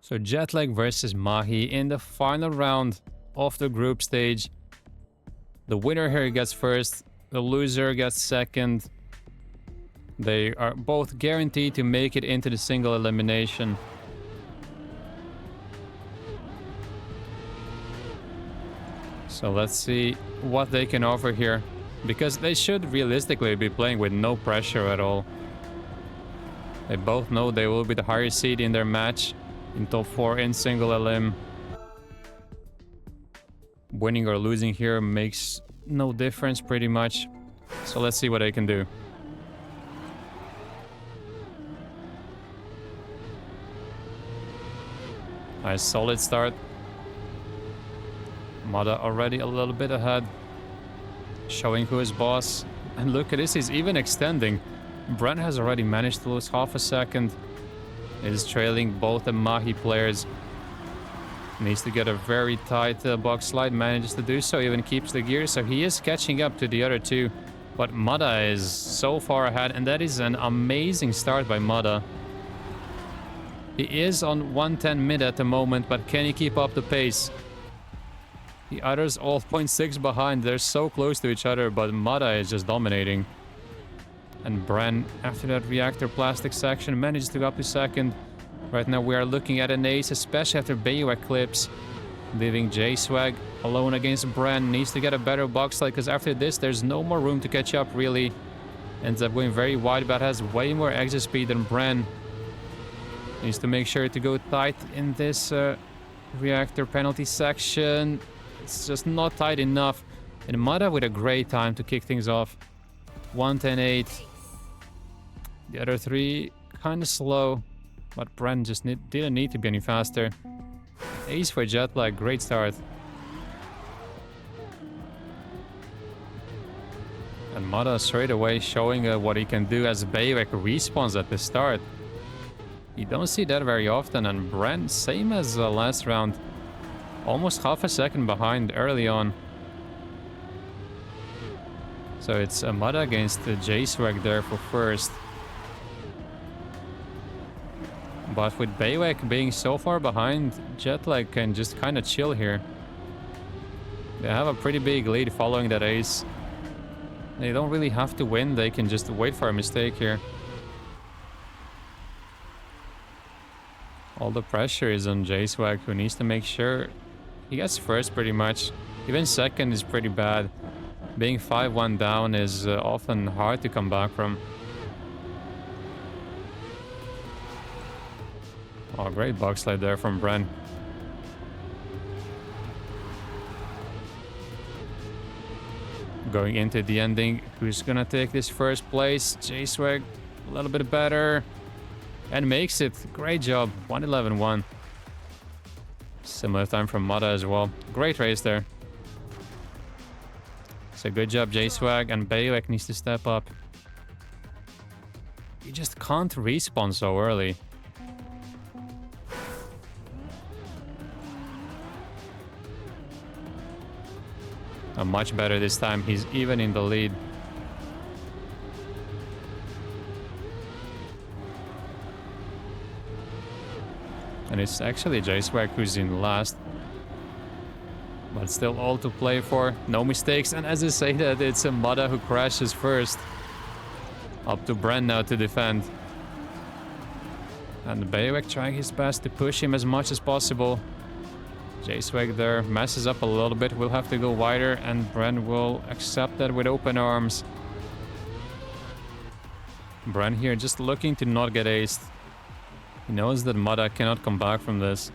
So Jetlag versus Mahi in the final round of the group stage. The winner here gets first, the loser gets second. They are both guaranteed to make it into the single elimination. So let's see what they can offer here, because they should realistically be playing with no pressure at all. They both know they will be the higher seed in their match in top 4 in single elim. Winning or losing here makes no difference pretty much. So let's see what they can do. Nice solid start. Mada already a little bit ahead, showing who is boss. And look at this, he's even extending. Brent has already managed to lose half a second. Is trailing both the Mahi players. Needs to get a very tight box slide, manages to do so, even keeps the gear, so he is catching up to the other two. But Mada is so far ahead, and that is an amazing start by Mada. He is on 110 mid at the moment, but can he keep up the pace? The others all 0.6 behind, they're so close to each other, but Mada is just dominating. And Bren, after that reactor plastic section, manages to go up to second. Right now we are looking at an ace, especially after Bayou clips, leaving J-Swag alone against Bren. Needs to get a better box slide, because after this there's no more room to catch up really. Ends up going very wide, but has way more exit speed than Bren. Needs to make sure to go tight in this reactor penalty section. It's just not tight enough. And Mada with a great time to kick things off. 110.8. The other three kind of slow, but Bren just didn't need to be any faster. Ace for Jetlag, great start. And Mada straight away showing what he can do as Bayek respawns at the start. You don't see that very often, and Bren, same as last round, almost half a second behind early on. So it's Mada against J-Swag there for first. But with Baywek being so far behind, Jetlag can just kind of chill here. They have a pretty big lead following that ace. They don't really have to win, they can just wait for a mistake here. All the pressure is on J-Swag, who needs to make sure he gets first pretty much. Even second is pretty bad. Being 5-1 down is often hard to come back from. Oh, great box slide there from Bren. Going into the ending, who's gonna take this first place? J-Swag, a little bit better. And makes it. Great job. 111-1. Similar time from Mada as well. Great race there. So good job, J-Swag, and Bayek needs to step up. You just can't respawn so early. Much better this time. He's even in the lead. And it's actually J-Swag who's in last. But still all to play for. No mistakes. And as I say that, it's a Mada who crashes first. Up to Bren now to defend. And Bayek trying his best to push him as much as possible. J-Swag there messes up a little bit. We'll have to go wider, and Bren will accept that with open arms. Bren here just looking to not get aced. He knows that Mada cannot come back from this.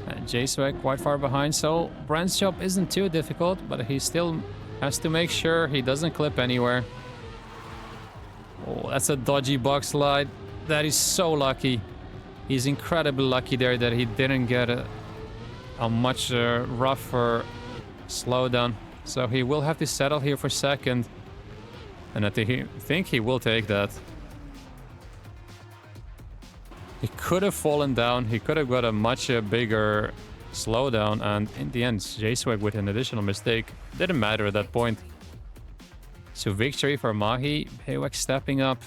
And J-Swag quite far behind, so Bren's job isn't too difficult, but he still has to make sure he doesn't clip anywhere. Oh, that's a dodgy box slide. That is so lucky. He's incredibly lucky there that he didn't get a much rougher slowdown. So he will have to settle here for second. And I think he will take that. He could have fallen down. He could have got a much bigger slowdown. And in the end, J-Swag with an additional mistake. Didn't matter at that point. So victory for Mahi. Haywak stepping up.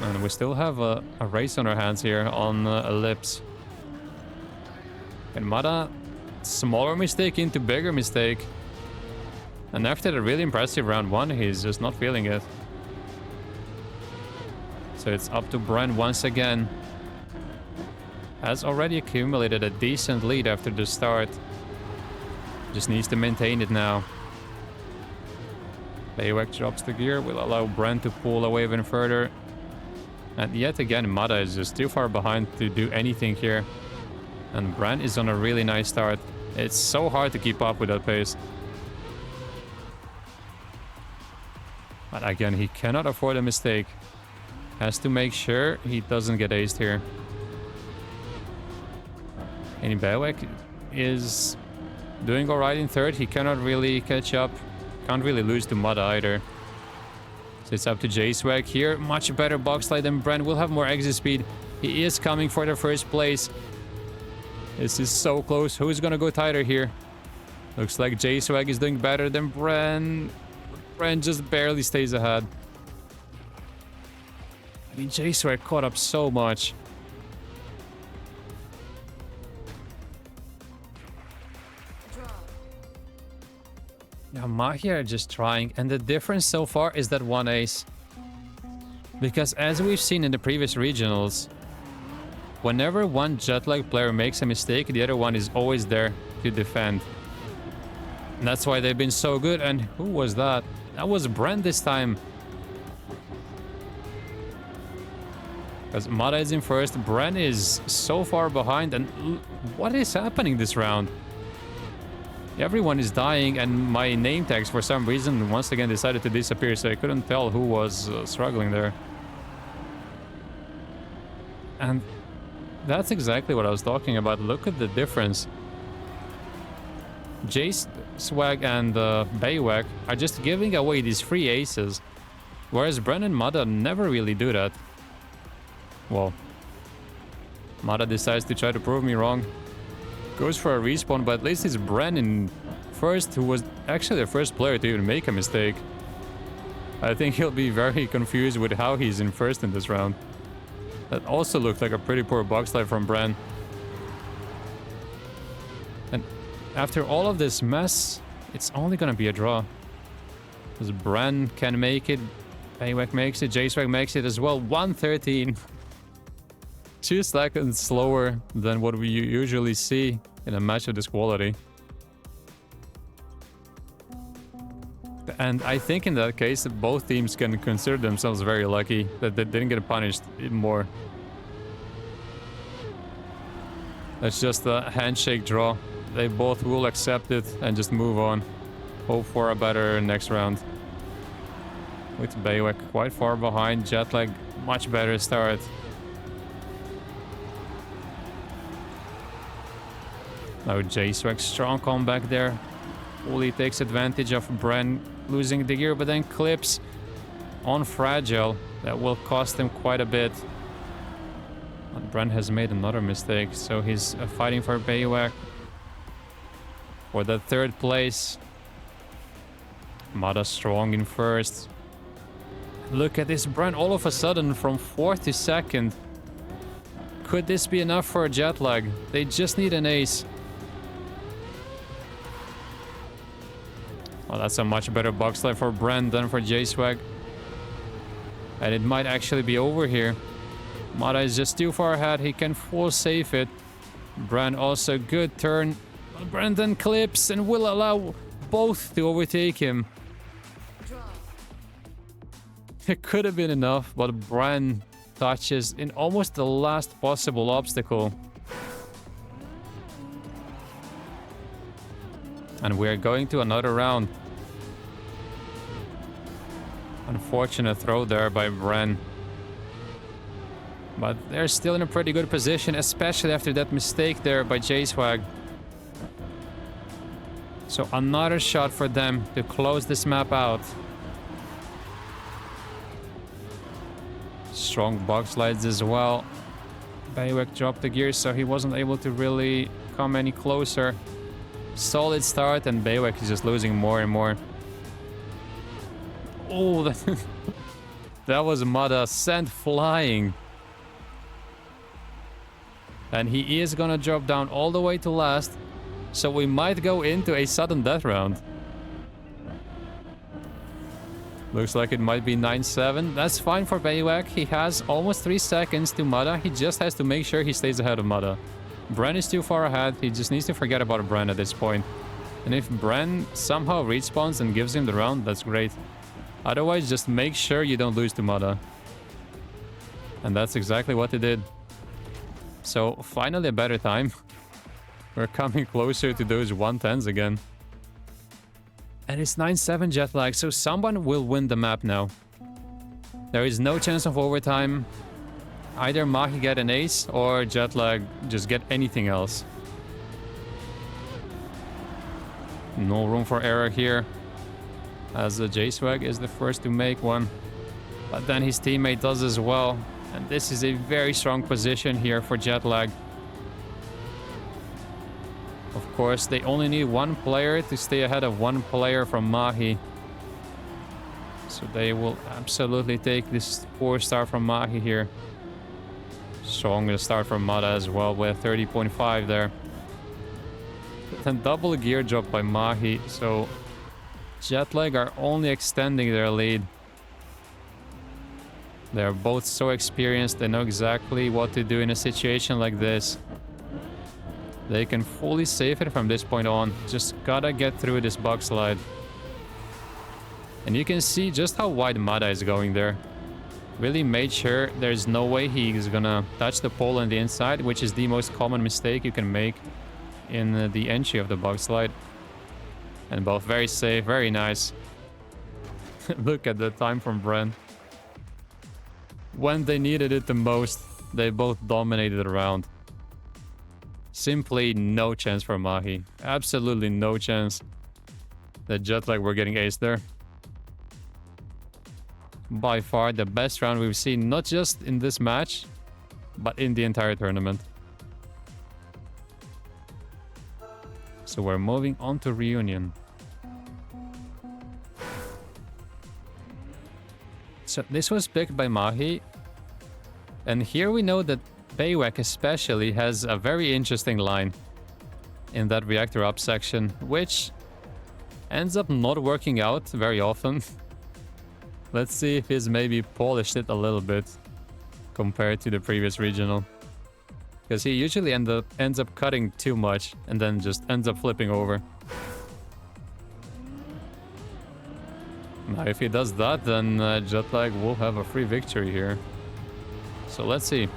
And we still have a race on our hands here on Ellipse. And Mada, smaller mistake into bigger mistake. And after the really impressive round 1, he's just not feeling it. So it's up to Bren once again. Has already accumulated a decent lead after the start. Just needs to maintain it now. Baywak drops the gear, will allow Bren to pull away even further. And yet again, Mada is just too far behind to do anything here. And Bren is on a really nice start. It's so hard to keep up with that pace. But again, he cannot afford a mistake. Has to make sure he doesn't get aced here. And Baywak is doing alright in third. He cannot really catch up. Can't really lose to Mada either. So it's up to J-Swag here. Much better box slide than Bren. Will have more exit speed. He is coming for the first place. This is so close. Who's gonna go tighter here? Looks like J-Swag is doing better than Bren. Bren just barely stays ahead. I mean, J-Swag caught up so much. Now Mahir just trying, and the difference so far is that one ace. Because as we've seen in the previous regionals, whenever one Jetlag player makes a mistake, the other one is always there to defend. And that's why they've been so good. And who was that? That was Brent this time. Because Mada is in first, Bren is so far behind, and what is happening this round? Everyone is dying, and my name tags for some reason once again decided to disappear, so I couldn't tell who was struggling there. And that's exactly what I was talking about. Look at the difference. J-Swag and Baywak are just giving away these free aces, whereas Bren and Mada never really do that. Well, Mada decides to try to prove me wrong. Goes for a respawn, but at least it's Bren in first, who was actually the first player to even make a mistake. I think he'll be very confused with how he's in first in this round. That also looked like a pretty poor box slide from Bren. And after all of this mess, it's only gonna be a draw. Because Bren can make it, Baywak makes it, J-Swag makes it as well. 113. 2 seconds slower than what we usually see in a match of this quality. And I think in that case, both teams can consider themselves very lucky that they didn't get punished more. That's just a handshake draw. They both will accept it and just move on. Hope for a better next round. With Baywak quite far behind, Jetlag much better start. Now J-Swag strong comeback there. Fully takes advantage of Bren losing the gear, but then clips on Fragile. That will cost him quite a bit. And Bren has made another mistake, so he's fighting for Baywak for the third place. Mada strong in first. Look at this, Bren all of a sudden from fourth to second. Could this be enough for a Jetlag? They just need an ace. Well, that's a much better box slide for Bren than for J-Swag. And it might actually be over here. Mada is just too far ahead. He can full save it. Bren also good turn. But Bren then clips and will allow both to overtake him. It could have been enough, but Bren touches in almost the last possible obstacle. And we're going to another round. Unfortunate throw there by Bren. But they're still in a pretty good position, especially after that mistake there by J-Swag. So another shot for them to close this map out. Strong box slides as well. Baywak dropped the gear, so he wasn't able to really come any closer. Solid start, and Baywak is just losing more and more. Oh, That was Mada sent flying. And he is gonna drop down all the way to last. So we might go into a sudden death round. Looks like it might be 9-7. That's fine for Baywak. He has almost 3 seconds to Mada. He just has to make sure he stays ahead of Mada. Bren is too far ahead. He just needs to forget about Bren at this point. And if Bren somehow respawns and gives him the round, that's great. Otherwise, just make sure you don't lose to Mada. And that's exactly what he did. So, finally a better time. We're coming closer to those 110s again. And it's 9-7 jet lag, so someone will win the map now. There is no chance of overtime. Either Mahi get an ace or jet lag just get anything else. No room for error here, as the J-Swag is the first to make one. But then his teammate does as well. And this is a very strong position here for jet lag. Of course, they only need one player to stay ahead of one player from Mahi. So they will absolutely take this 4-star from Mahi here. Strong start from Mada as well with 30.5 there. Then double gear drop by Mahi, so Jetlag are only extending their lead. They're both so experienced, they know exactly what to do in a situation like this. They can fully save it from this point on. Just gotta get through this bug slide. And you can see just how wide Mada is going there. Really made sure there's no way he's gonna touch the pole on the inside, which is the most common mistake you can make in the entry of the bug slide. And both very safe, very nice. Look at the time from Bren. When they needed it the most, they both dominated the round. Simply no chance for Mahi. Absolutely no chance. The Jetlag were getting ace there. By far the best round we've seen, not just in this match, but in the entire tournament. So we're moving on to Reunion. So this was picked by Mahi. And here we know that Baywak especially has a very interesting line in that reactor up section, which ends up not working out very often. Let's see if he's maybe polished it a little bit compared to the previous regional. Because he usually ends up cutting too much and then just ends up flipping over. Now if he does that, then Jetlag will have a free victory here. So let's see.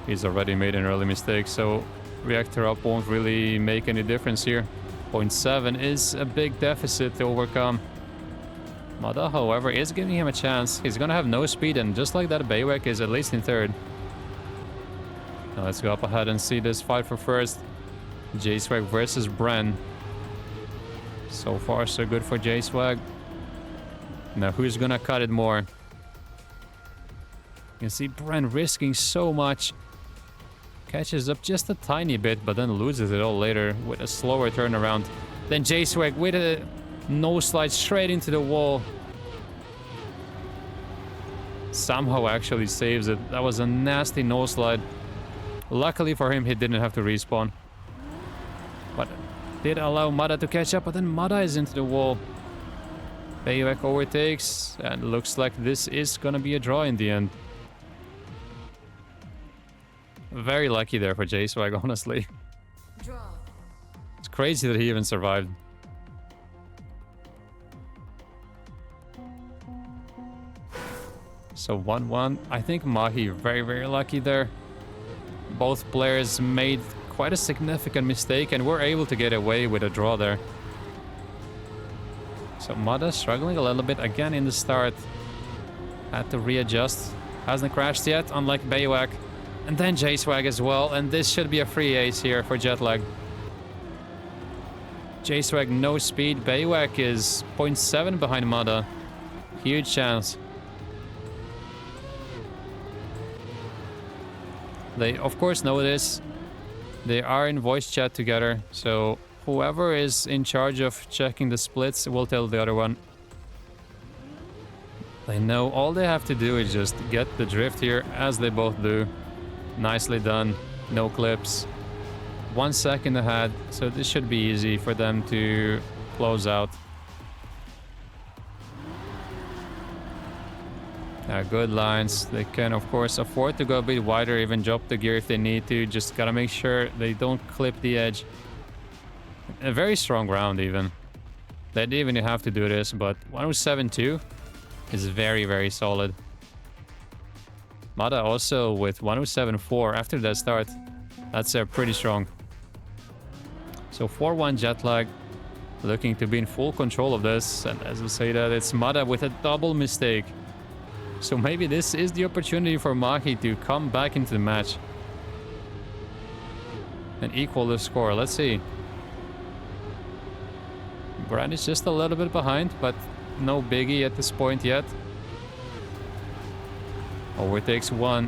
He's already made an early mistake, so reactor up won't really make any difference here. 0.7 is a big deficit to overcome. Mada, however, is giving him a chance. He's gonna have no speed, and just like that, Baywak is at least in third. Now let's go up ahead and see this fight for first. J-Swag versus Bren. So far, so good for J-Swag. Now, who's gonna cut it more? You can see Bren risking so much. Catches up just a tiny bit, but then loses it all later with a slower turnaround. Then J-Swag with a nose slide straight into the wall. Somehow actually saves it. That was a nasty nose slide. Luckily for him, he didn't have to respawn. But did allow Mada to catch up, but then Mada is into the wall. Baywak overtakes, and looks like this is gonna be a draw in the end. Very lucky there for J-Swag, honestly. Draw. It's crazy that he even survived. So 1-1. I think Mahi very, very lucky there. Both players made quite a significant mistake and were able to get away with a draw there. So Mada struggling a little bit again in the start. Had to readjust. Hasn't crashed yet, unlike Baywak. And then J-Swag as well, and this should be a free ace here for Jetlag. J-Swag no speed, Baywak is 0.7 behind Mada. Huge chance. They of course know this. They are in voice chat together, so whoever is in charge of checking the splits will tell the other one. They know all they have to do is just get the drift here, as they both do. Nicely done. No clips. 1 second ahead, so this should be easy for them to close out. Good lines. They can, of course, afford to go a bit wider, even drop the gear if they need to. Just gotta make sure they don't clip the edge. A very strong round, even. They didn't even have to do this, but 107.2 is very, very solid. Mada also with 107.4 after that start. That's pretty strong. So 4-1 jet lag. Looking to be in full control of this. And as I say that, it's Mada with a double mistake. So maybe this is the opportunity for Mahi to come back into the match and equal the score. Let's see. Brand is just a little bit behind, but no biggie at this point yet. Overtakes one.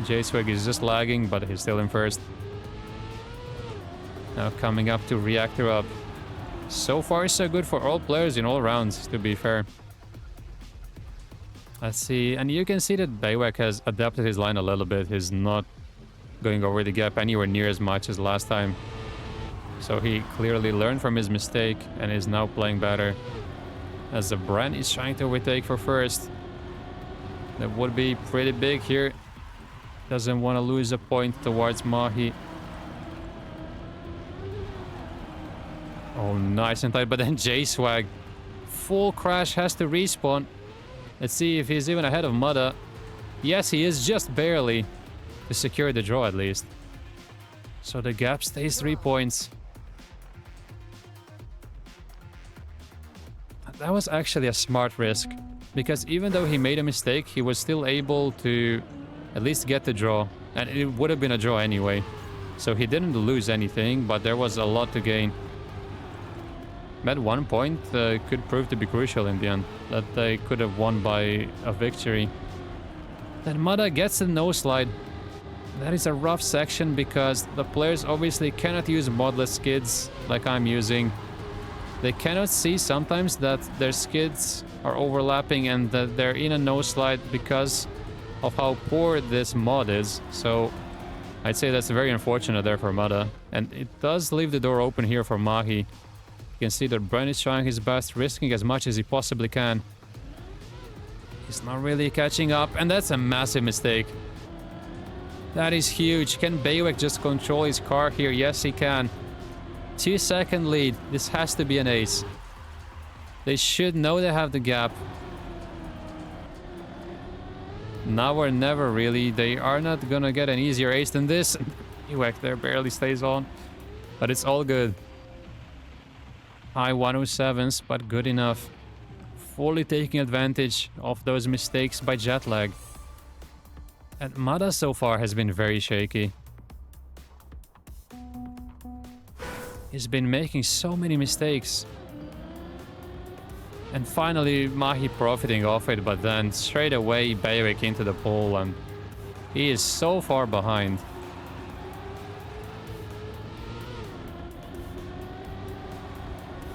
J-Swag is just lagging, but he's still in first. Now coming up to Reactor up. So far so good for all players in all rounds, to be fair. Let's see, and you can see that Baywak has adapted his line a little bit. He's not going over the gap anywhere near as much as last time. So he clearly learned from his mistake and is now playing better. As the Brand is trying to overtake for first. That would be pretty big here. Doesn't want to lose a point towards Mahi. Oh, nice and tight, but then J-Swag. Full crash, has to respawn. Let's see if he's even ahead of Mada. Yes, he is, just barely. To secure the draw at least. So the gap stays 3 points. That was actually a smart risk. Because even though he made a mistake, he was still able to at least get the draw. And it would have been a draw anyway. So he didn't lose anything, but there was a lot to gain. That 1 point could prove to be crucial in the end. That they could have won by a victory. Then Mada gets the no slide. That is a rough section because the players obviously cannot use modless skids like I'm using. They cannot see sometimes that their skids are overlapping and that they're in a no slide because of how poor this mod is. So I'd say that's very unfortunate there for Mada. And it does leave the door open here for Mahi. You can see that Brent is trying his best, risking as much as he possibly can. He's not really catching up, and that's a massive mistake. That is huge. Can Baywak just control his car here? Yes, he can. 2-second lead. This has to be an ace. They should know they have the gap. Now or never, really. They are not gonna get an easier ace than this. Baywak there barely stays on. But it's all good. High 107s, but good enough. Fully taking advantage of those mistakes by jet lag. And Mada so far has been very shaky. He's been making so many mistakes. And finally Mahi profiting off it, but then straight away Baywak into the pole and he is so far behind.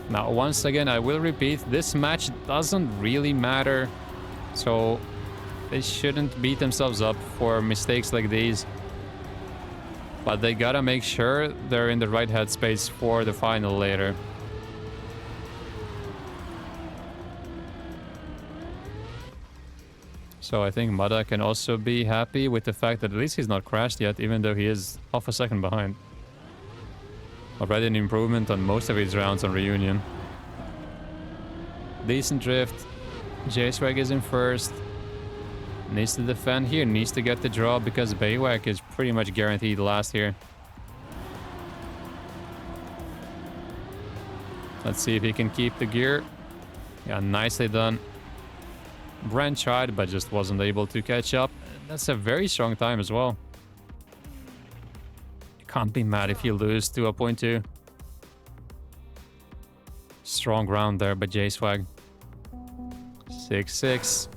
Now, once again, I will repeat, this match doesn't really matter. So, they shouldn't beat themselves up for mistakes like these. But they gotta make sure they're in the right headspace for the final later. So I think Mada can also be happy with the fact that at least he's not crashed yet, even though he is half a second behind. Already an improvement on most of his rounds on Reunion. Decent drift. J-Swag is in first. Needs to defend here. Needs to get the draw because Baywak is pretty much guaranteed last here. Let's see if he can keep the gear. Yeah, nicely done. Brent tried but just wasn't able to catch up. That's a very strong time as well. Can't be mad if you lose to a 0.2. Strong round there by J-Swag. 6-6.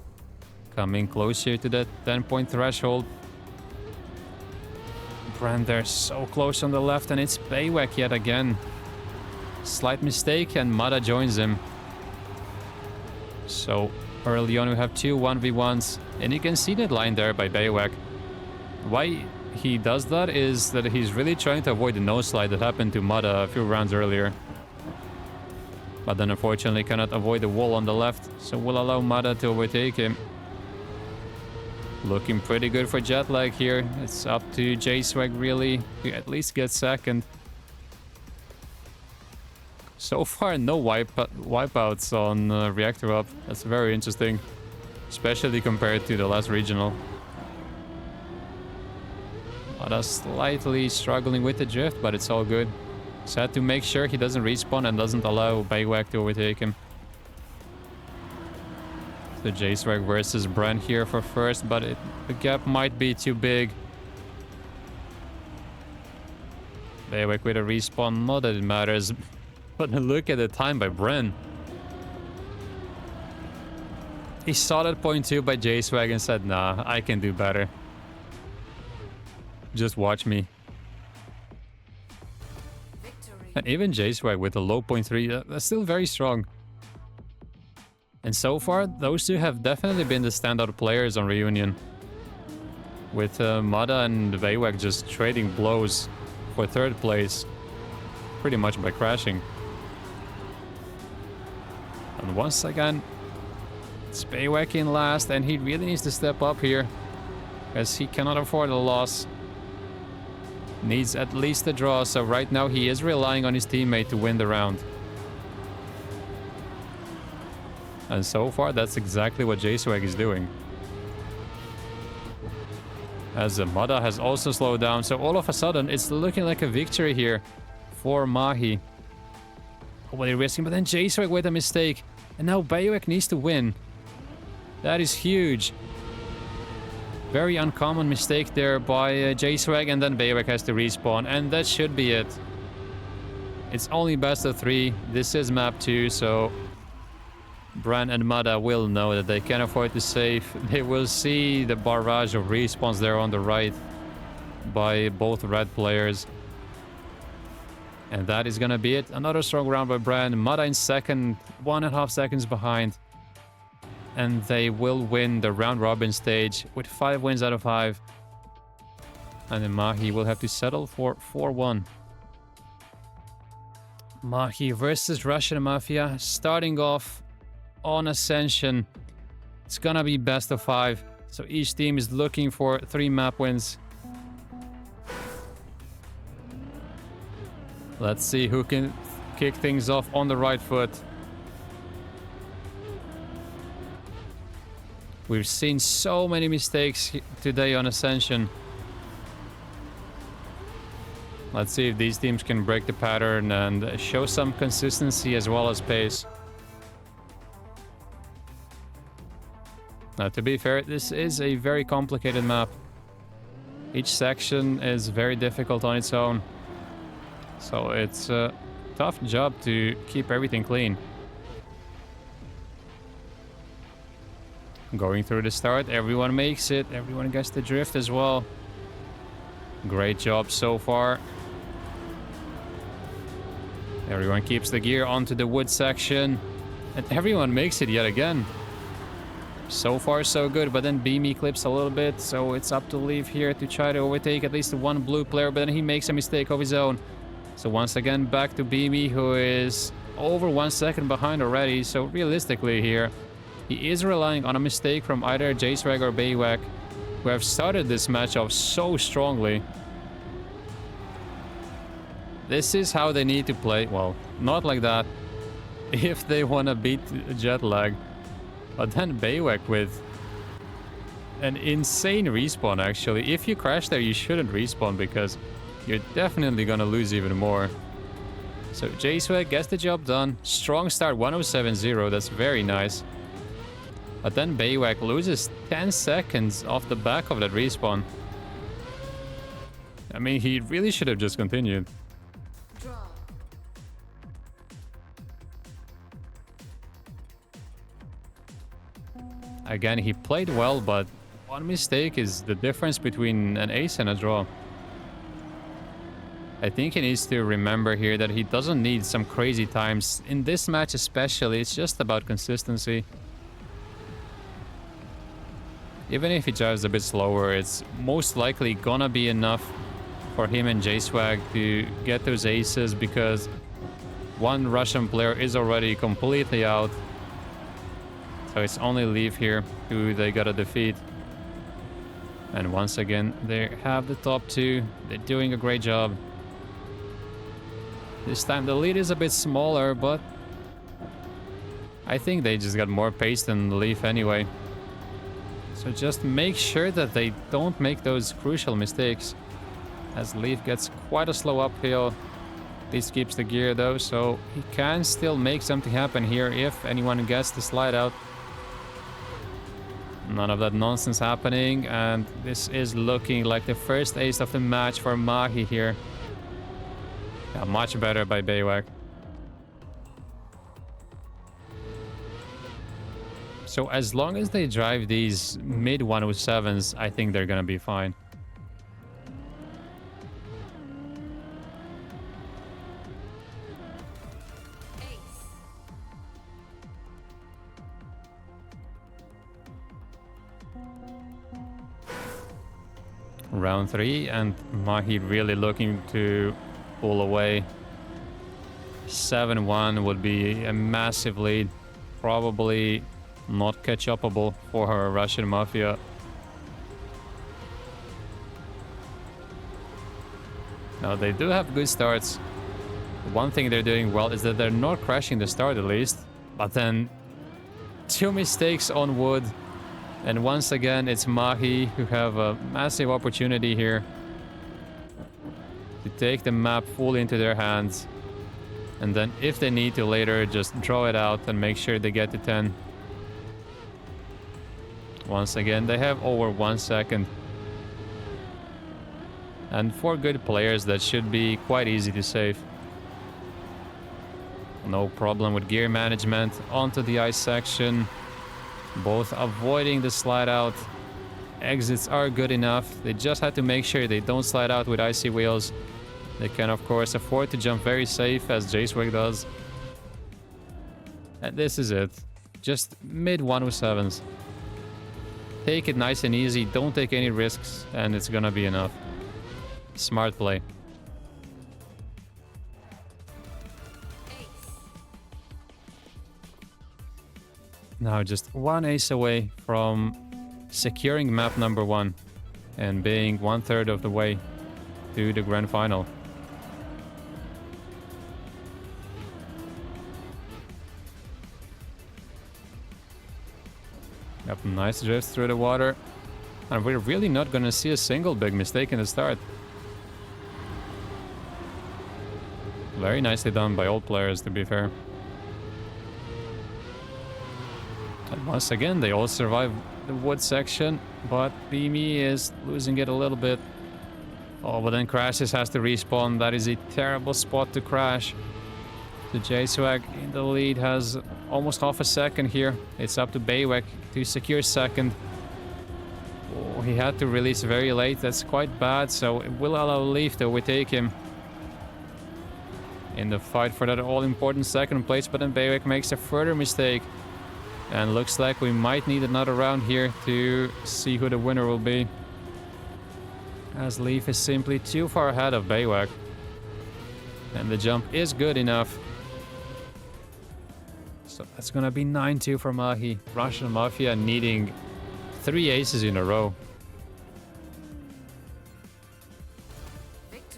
Coming closer to that 10-point threshold. Brand there so close on the left and it's Baywak yet again. Slight mistake and Mada joins him. So Early on, we have two 1v1s, and you can see that line there by Baywak. Why he does that is that he's really trying to avoid the nose slide that happened to Mada a few rounds earlier. But then unfortunately cannot avoid the wall on the left, so will allow Mada to overtake him. Looking pretty good for Jetlag here. It's up to J-Swag really to at least get second. So far, no wipeouts on Reactor Up. That's very interesting, especially compared to the last regional. Mada slightly struggling with the drift, but it's all good. Just had to make sure he doesn't respawn and doesn't allow Baywak to overtake him. So J-Swag versus Brent here for first, but the gap might be too big. Baywak with a respawn, not that it matters. But look at the time by Brent. He saw that point 2 by J-Swag and said, nah, I can do better. Just watch me. Victory. And even J-Swag with a low 0.3, that's still very strong. And so far, those two have definitely been the standout players on Reunion. With Mada and Baywak just trading blows for third place. Pretty much by crashing. And once again, it's Baywak in last, and he really needs to step up here, as he cannot afford a loss. Needs at least a draw, so right now he is relying on his teammate to win the round. And so far, that's exactly what J-Swag is doing. As Mada has also slowed down, so all of a sudden, it's looking like a victory here for Mahi. Nobody risking, but then J-Swag with a mistake. And now Baywak needs to win. That is huge. Very uncommon mistake there by J-Swag, and then Baywak has to respawn, and that should be it. It's only best of 3. This is map 2, so Bran and Mada will know that they can afford to save. They will see the barrage of respawns there on the right by both red players. And that is gonna be it. Another strong round by Bran. Mada in second, 1.5 seconds behind. And they will win the round robin stage with 5 wins out of 5. And then Mahi will have to settle for 4-1. Mahi versus Russian Mafia, starting off on Ascension. It's gonna be best of 5. So each team is looking for 3 map wins. Let's see who can kick things off on the right foot. We've seen so many mistakes today on Ascension. Let's see if these teams can break the pattern and show some consistency as well as pace. Now, to be fair, this is a very complicated map. Each section is very difficult on its own. So it's a tough job to keep everything clean. Going through the start, everyone makes it. Everyone gets the drift as well. Great job so far. Everyone keeps the gear onto the wood section. And everyone makes it yet again. So far so good, but then Beamy clips a little bit. So it's up to Leaf here to try to overtake at least one blue player. But then he makes a mistake of his own. So once again, back to Beamy, who is over 1 second behind already. So realistically here, he is relying on a mistake from either J-Swag or Baywak, who have started this match off so strongly. This is how they need to play. Well, not like that, if they want to beat Jetlag. But then Baywak with an insane respawn, actually. If you crash there, you shouldn't respawn, because you're definitely gonna lose even more. So J-Swag gets the job done. Strong start, 107.0, that's very nice. But then Baywak loses 10 seconds off the back of that respawn. I mean, he really should have just continued. Draw. Again, he played well, but one mistake is the difference between an ace and a draw. I think he needs to remember here that he doesn't need some crazy times. In this match especially, it's just about consistency. Even if he drives a bit slower, it's most likely gonna be enough for him and J-Swag to get those aces, because one Russian player is already completely out. So it's only Leaf here who they gotta defeat. And once again, they have the top two. They're doing a great job. This time the lead is a bit smaller, but I think they just got more pace than Leaf anyway. So just make sure that they don't make those crucial mistakes, as Leaf gets quite a slow uphill. This keeps the gear though, so he can still make something happen here if anyone gets the slide out. None of that nonsense happening, and this is looking like the first ace of the match for Mahi here. Yeah, much better by Baywak. So as long as they drive these mid 107s, I think they're gonna be fine. Round 3, and Mahi really looking to pull away. 7-1 would be a massive lead. Probably not catch-upable for her Russian Mafia. Now, they do have good starts. One thing they're doing well is that they're not crashing the start at least. But then 2 mistakes on wood. And once again, it's Mahi who have a massive opportunity here to take the map fully into their hands. And then if they need to later, just draw it out and make sure they get to 10. Once again, they have over 1 second. And for good players, that should be quite easy to save. No problem with gear management. Onto the ice section. Both avoiding the slide out. Exits are good enough. They just have to make sure they don't slide out with icy wheels. They can, of course, afford to jump very safe, as J-Swag does. And this is it. Just mid 107s. Take it nice and easy. Don't take any risks, and it's gonna be enough. Smart play. Now just 1 ace away from securing map number 1 and being 1/3 of the way to the grand final. Yep, nice drift through the water. And we're really not gonna see a single big mistake in the start. Very nicely done by all players, to be fair. And once again, they all survive the wood section, but Beamy is losing it a little bit. Oh, but then Crashes has to respawn. That is a terrible spot to crash. The J-Swag in the lead has almost half a second here. It's up to Baywak to secure second. Oh, he had to release very late. That's quite bad, so it will allow Leaf to overtake him in the fight for that all-important second place, but then Baywak makes a further mistake. And looks like we might need another round here to see who the winner will be, as Leaf is simply too far ahead of Baywak. And the jump is good enough. So that's gonna be 9-2 for Mahi. Russian Mafia needing 3 aces in a row.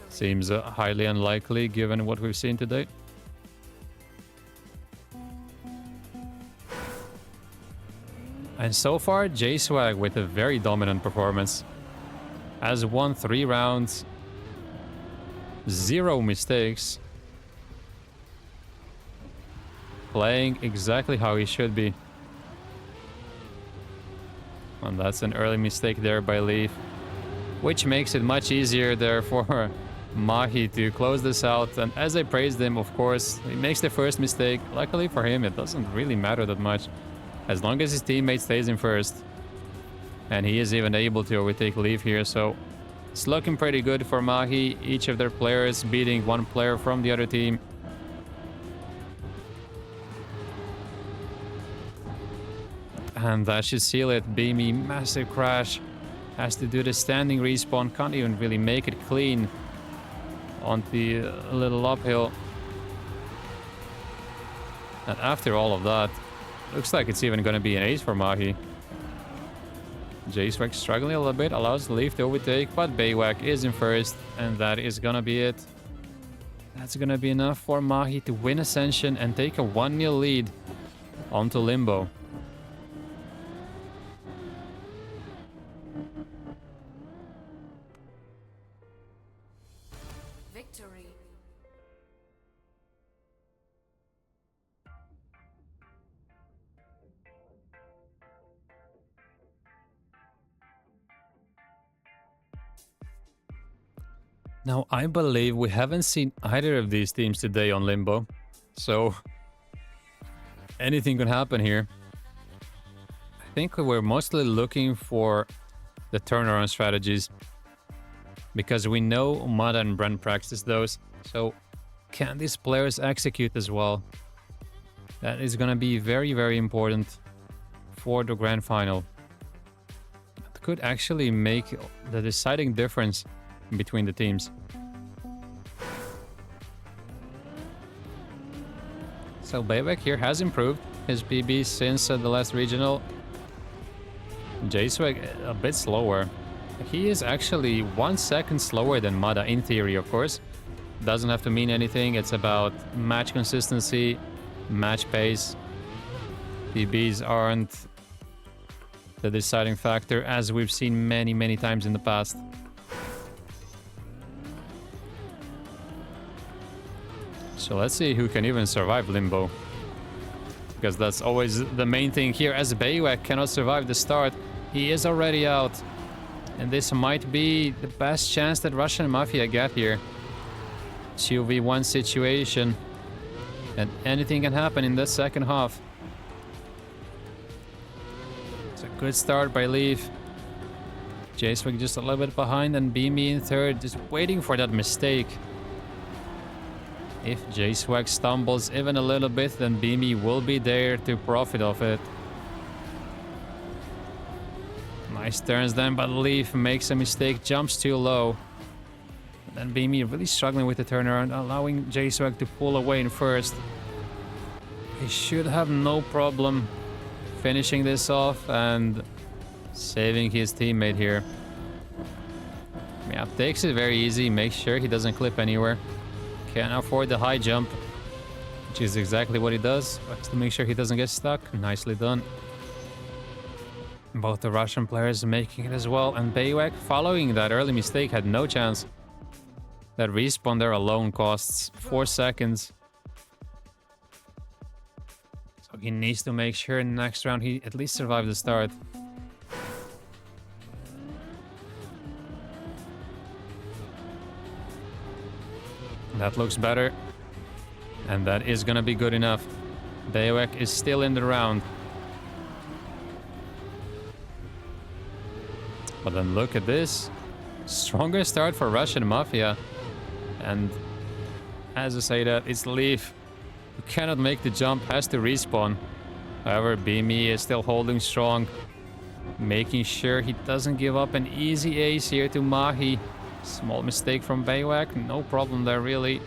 Seems highly unlikely given what we've seen today. And so far, J-Swag with a very dominant performance. Has won 3 rounds, 0 mistakes. Playing exactly how he should be. And that's an early mistake there by Leaf, which makes it much easier there for Mahi to close this out. And as I praised him, of course, he makes the first mistake. Luckily for him, it doesn't really matter that much, as long as his teammate stays in first. And he is even able to overtake Leaf here, so it's looking pretty good for Mahi. Each of their players beating 1 player from the other team. And that should seal it. Beamy, massive crash. Has to do the standing respawn. Can't even really make it clean on the little uphill. And after all of that, looks like it's even going to be an ace for Mahi. J-Swag struggling a little bit, allows Leaf to overtake, but Baywak is in first, and that is going to be it. That's going to be enough for Mahi to win Ascension and take a 1-0 lead onto Limbo. Victory. Now, I believe we haven't seen either of these teams today on Limbo, so anything can happen here. I think we're mostly looking for the turnaround strategies because we know Mada and Brent practice those, so can these players execute as well? That is going to be very, very important for the grand final. It could actually make the deciding difference between the teams. So Bayback here has improved his PB since the last regional. J-Swag a bit slower. He is actually 1 second slower than Mada in theory, of course. Doesn't have to mean anything. It's about match consistency, match pace. PBs aren't the deciding factor, as we've seen many, many times in the past. So let's see who can even survive Limbo. Because that's always the main thing here. As Baywak cannot survive the start, he is already out. And this might be the best chance that Russian Mafia get here. 2v1 situation. And anything can happen in the second half. It's a good start by Leaf. J-Swag just a little bit behind, and Beamy in third, just waiting for that mistake. If J-Swag stumbles even a little bit, then Beamy will be there to profit of it. Nice turns then, but Leaf makes a mistake, jumps too low. And then Beamy really struggling with the turnaround, allowing J-Swag to pull away in first. He should have no problem finishing this off and saving his teammate here. Yeah, takes it very easy, makes sure he doesn't clip anywhere. Can't afford the high jump, which is exactly what he does, but to make sure he doesn't get stuck. Nicely done. Both the Russian players making it as well, and Baywak, following that early mistake, had no chance. That respawn there alone costs 4 seconds. So he needs to make sure in the next round he at least survives the start. That looks better. And that is gonna be good enough. Baywak is still in the round. But then look at this. Stronger start for Russian Mafia. And as I say that, it's Leaf who cannot make the jump, has to respawn. However, Beamy is still holding strong. Making sure he doesn't give up an easy ace here to Mahi. Small mistake from Baywak, no problem there really.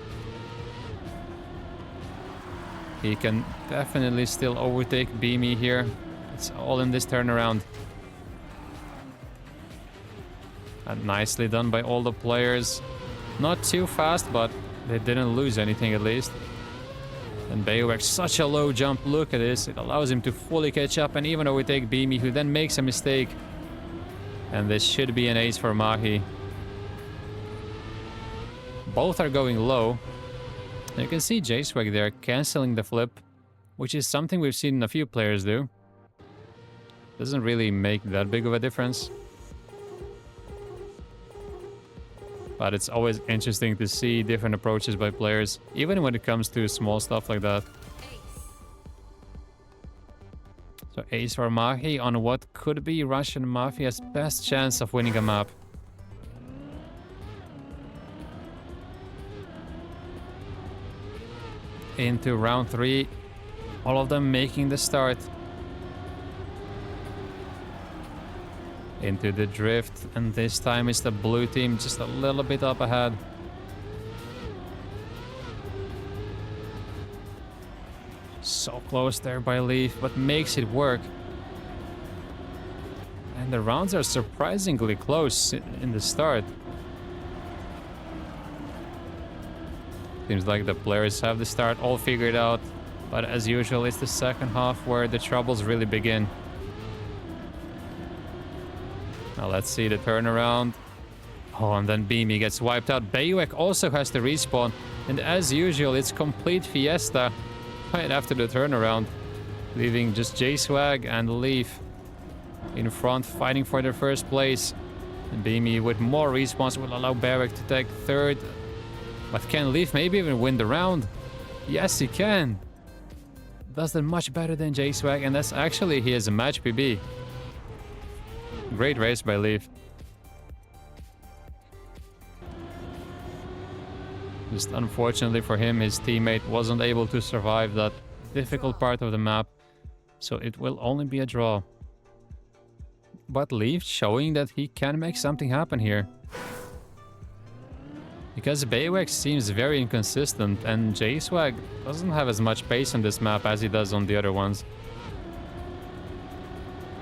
He can definitely still overtake Beamy here. It's all in this turnaround. And nicely done by all the players. Not too fast, but they didn't lose anything at least. And Baywak, such a low jump, look at this. It allows him to fully catch up and even overtake Beamy, who then makes a mistake. And this should be an ace for Mahi. Both are going low. And you can see J-Swag there cancelling the flip, which is something we've seen a few players do. Doesn't really make that big of a difference. But it's always interesting to see different approaches by players, even when it comes to small stuff like that. So ace for Mahi on what could be Russian Mafia's best chance of winning a map. Into round 3, all of them making the start. into the drift, and this time it's the blue team just a little bit up ahead. So close there by Leaf, but makes it work. And the rounds are surprisingly close in the start. Seems like the players have the start all figured out, but as usual, it's the second half where the troubles really begin. Now let's see the turnaround. Oh, and then Beamy gets wiped out. Bayek also has to respawn, and as usual, it's complete fiesta right after the turnaround, leaving just J-Swag and Leaf in front, fighting for their first place. And Beamy with more respawns will allow Bayek to take third. But can Leaf maybe even win the round? Yes, he can. Does that much better than J-Swag, and that's actually his match PB. Great race by Leaf. Just unfortunately for him, his teammate wasn't able to survive that difficult part of the map, so it will only be a draw. But Leaf showing that he can make something happen here. Because Bayek seems very inconsistent, and J-Swag doesn't have as much pace on this map as he does on the other ones.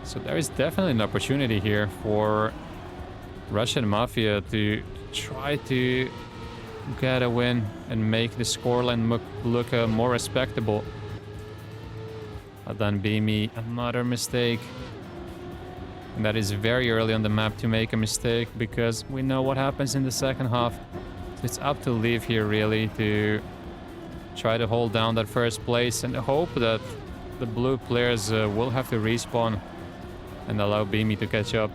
So there is definitely an opportunity here for Russian Mafia to try to get a win and make the scoreline look more respectable. But then Beamy, another mistake. And that is very early on the map to make a mistake, because we know what happens in the second half. It's up to Leaf here really to try to hold down that first place and hope that the blue players will have to respawn and allow Beamy to catch up.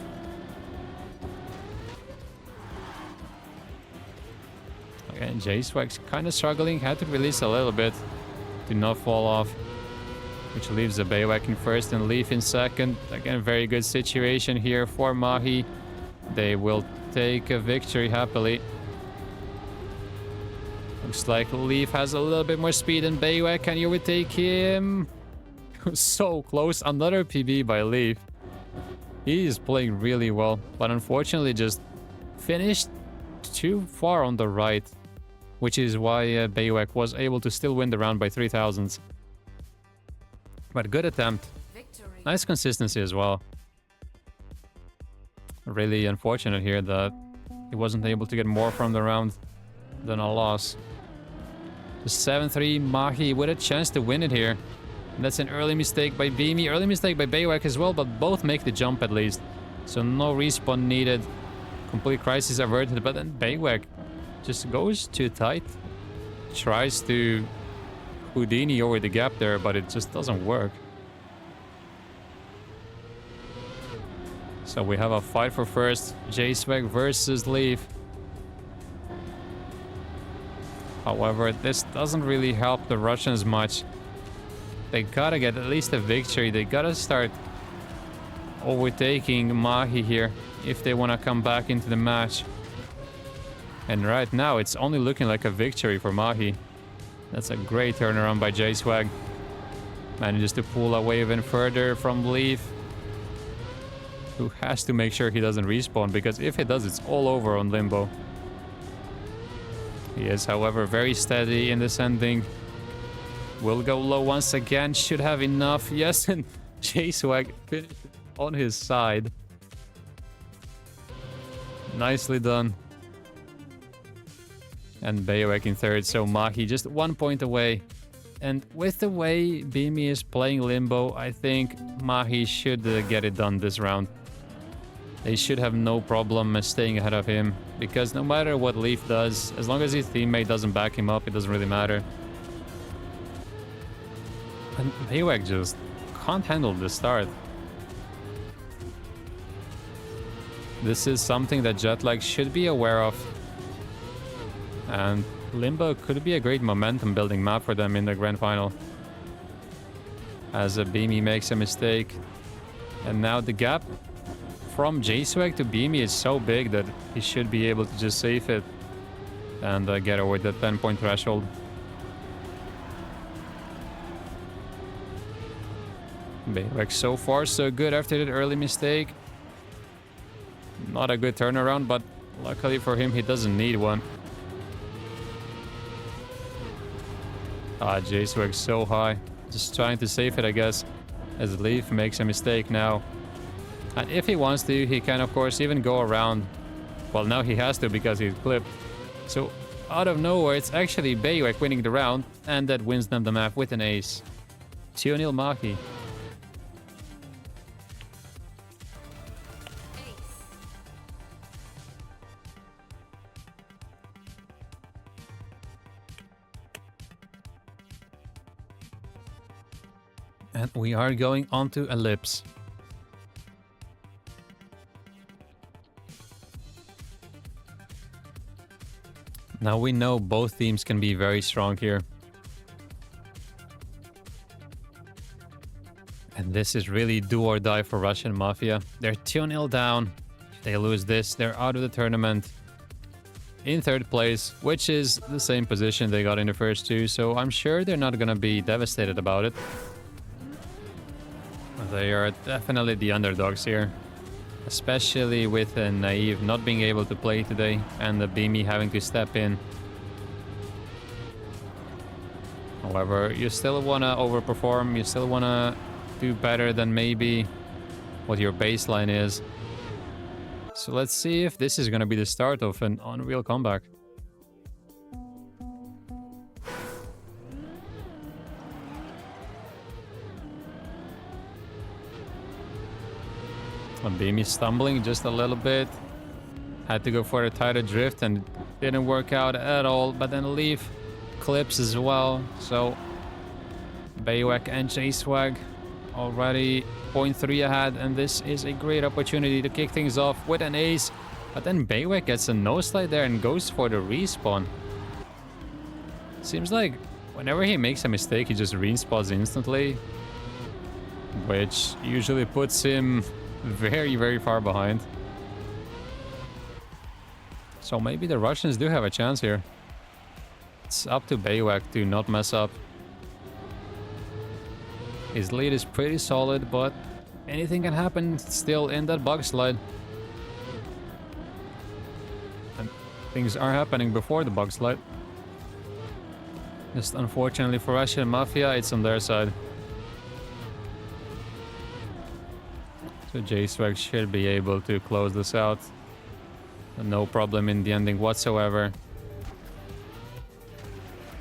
Again, J-Swag's kind of struggling, had to release a little bit to not fall off, which leaves the Bayek in first and Leaf in second. Again, very good situation here for Mahi. They will take a victory happily. Looks like Leaf has a little bit more speed than Bayek, and you would take him. So close. Another PB by Leaf. He is playing really well, but unfortunately just finished too far on the right, which is why Bayek was able to still win the round by 3,000s. But good attempt. Victory. Nice consistency as well. Really unfortunate here that he wasn't able to get more from the round than a loss. The 7-3 Mahi with a chance to win it here. And that's an early mistake by Beamy, early mistake by Bayek as well, but both make the jump at least. So no respawn needed. Complete crisis averted, but then Bayek just goes too tight. Tries to Houdini over the gap there, but it just doesn't work. So we have a fight for first. J-Swag versus Leaf. However, this doesn't really help the Russians much. They gotta get at least a victory. They gotta start overtaking Mahi here if they want to come back into the match. And right now, it's only looking like a victory for Mahi. That's a great turnaround by J-Swag. Manages to pull away even further from Leaf, who has to make sure he doesn't respawn, because if he does, it's all over on Limbo. He is, however, very steady in descending. Will go low once again. Should have enough. Yes, and J-Swag finished on his side. Nicely done. And Bayek in third, so Mahi just 1 point away. And with the way Beamy is playing Limbo, I think Mahi should get it done this round. They should have no problem staying ahead of him, because no matter what Leaf does, as long as his teammate doesn't back him up, it doesn't really matter. And Bayek just can't handle the start. This is something that Jetlag should be aware of. And Limbo could be a great momentum building map for them in the grand final. As Beamy makes a mistake. And now the gap from J-Swag to Beamy is so big that he should be able to just save it and get over the 10-point threshold. Bayek so far so good after that early mistake. Not a good turnaround, but luckily for him, he doesn't need one. Ah, J-Swag so high. Just trying to save it, I guess, as Leaf makes a mistake now. And if he wants to, he can, of course, even go around. Well, now he has to because he's clipped. So, out of nowhere, it's actually Baywak winning the round, and that wins them the map with an ace. 2-0 Mahi. And we are going on to Ellipse. Now we know both teams can be very strong here. And this is really do or die for Russian Mafia. They're 2-0 down. If they lose this, they're out of the tournament. In third place, which is the same position they got in the first two, so I'm sure they're not gonna be devastated about it. They are definitely the underdogs here. Especially with Naive not being able to play today and the Beamy having to step in. However, you still want to overperform, you still want to do better than maybe what your baseline is. So let's see if this is going to be the start of an unreal comeback. Beamy stumbling just a little bit. Had to go for a tighter drift and it didn't work out at all. But then Leaf clips as well. So Baywak and J-Swag already 0.3 ahead. And this is a great opportunity to kick things off with an ace. But then Baywak gets a no-slide there and goes for the respawn. Seems like whenever he makes a mistake, he just respawns instantly. Which usually puts him very, very far behind. So maybe the Russians do have a chance here. It's up to Baywak to not mess up. His lead is pretty solid, but anything can happen still in that bug slide. And things are happening before the bug slide. Just unfortunately for Russian Mafia, it's on their side. So J-Swag should be able to close this out. No problem in the ending whatsoever.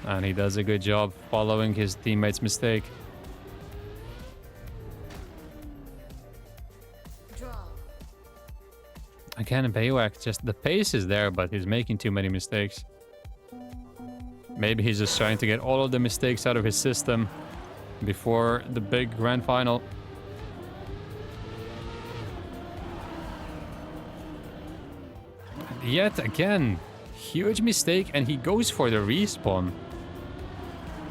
And he does a good job following his teammate's mistake. Again, Baywak, just the pace is there, but he's making too many mistakes. Maybe he's just trying to get all of the mistakes out of his system before the big grand final. Yet again, huge mistake, and he goes for the respawn.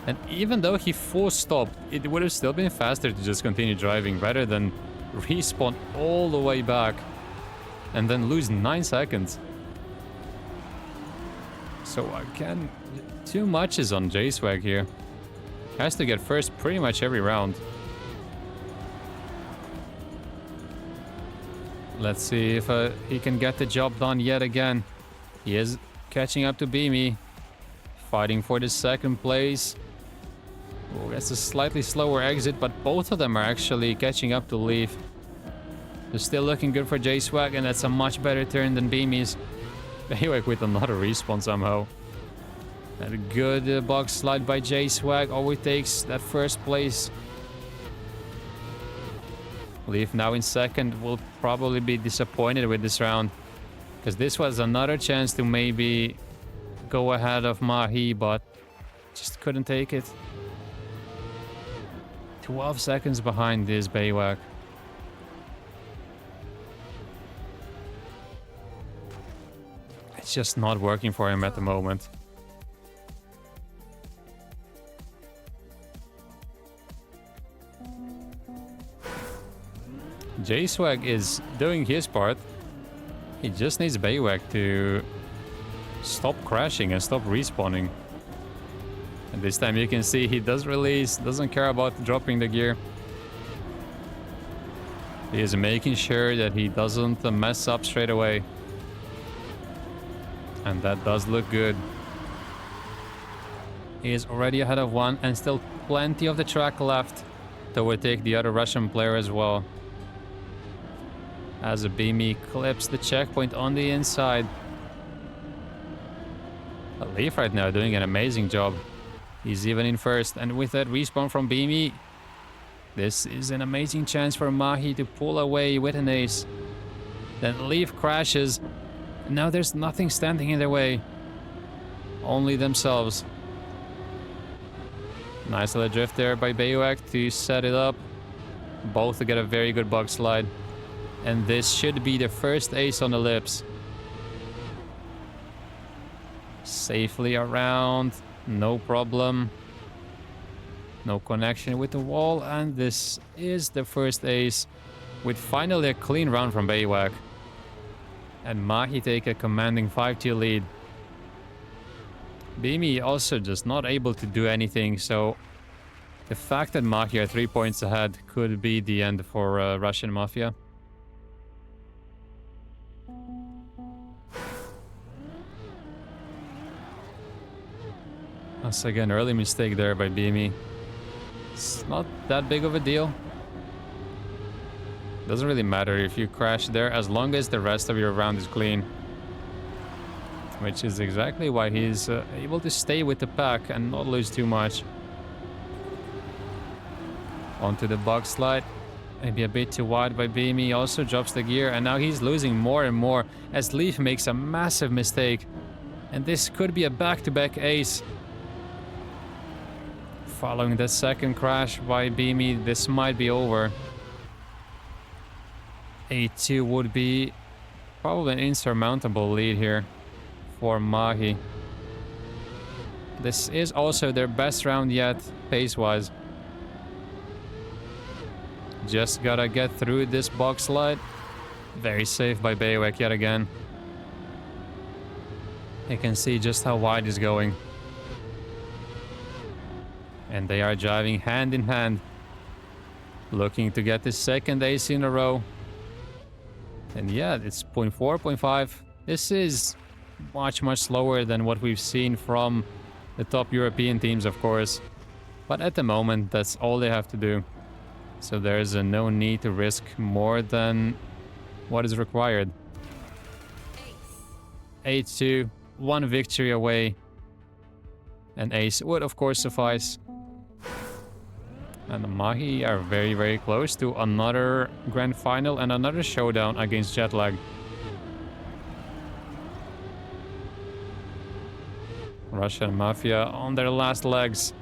And even though he full stopped, it would have still been faster to just continue driving rather than respawn all the way back and then lose 9 seconds. So again, too much is on J-Swag here. Has to get first pretty much every round. Let's see if he can get the job done yet again. He is catching up to Beamy. Fighting for the second place. Oh, that's a slightly slower exit, but both of them are actually catching up to Leaf. They're still looking good for J-Swag, and that's a much better turn than Beamy's. Baywak with another respawn somehow. And a good box slide by J-Swag overtakes that first place. Leaf now in second will probably be disappointed with this round, because this was another chance to maybe go ahead of Mahi, but just couldn't take it. 12 seconds behind this Baywak. It's just not working for him at the moment. J-Swag is doing his part. He just needs Baywak to stop crashing and stop respawning. And this time you can see he does release, doesn't care about dropping the gear. He is making sure that he doesn't mess up straight away. And that does look good. He is already ahead of one and still plenty of the track left to overtake the other Russian player as well. As Beamy clips the checkpoint on the inside. Leaf right now doing an amazing job. He's even in first, and with that respawn from Beamy, this is an amazing chance for Mahi to pull away with an ace. Then Leaf crashes. Now there's nothing standing in their way. Only themselves. Nice little drift there by Bayuak to set it up. Both to get a very good bug slide. And this should be the first ace on the lips. Safely around. No problem. No connection with the wall. And this is the first ace. With finally a clean round from Bayuak. And Mahi take a commanding 5-2 lead. Beamy also just not able to do anything, so the fact that Mahi are 3 points ahead could be the end for Russian Mafia. Once again, early mistake there by Beamy. It's not that big of a deal. Doesn't really matter if you crash there as long as the rest of your round is clean. Which is exactly why he's able to stay with the pack and not lose too much. Onto the bug slide. Maybe a bit too wide by Beamy. Also drops the gear and now he's losing more and more as Leaf makes a massive mistake. And this could be a back-to-back ace. Following the second crash by Beamy, this might be over. 8-2 would be probably an insurmountable lead here for Mahi. This is also their best round yet, pace-wise. Just gotta get through this box slide. Very safe by Bayuak yet again. You can see just how wide he's going. And they are driving hand in hand. Looking to get the second ace in a row. And yeah, it's 0.4, 0.5. This is much slower than what we've seen from the top European teams, of course. But at the moment, that's all they have to do. So there's no need to risk more than what is required. 8-2, one victory away. An ace would, of course, suffice. And the Mahi are very close to another grand final and another showdown against Jetlag. Russian Mafia on their last legs.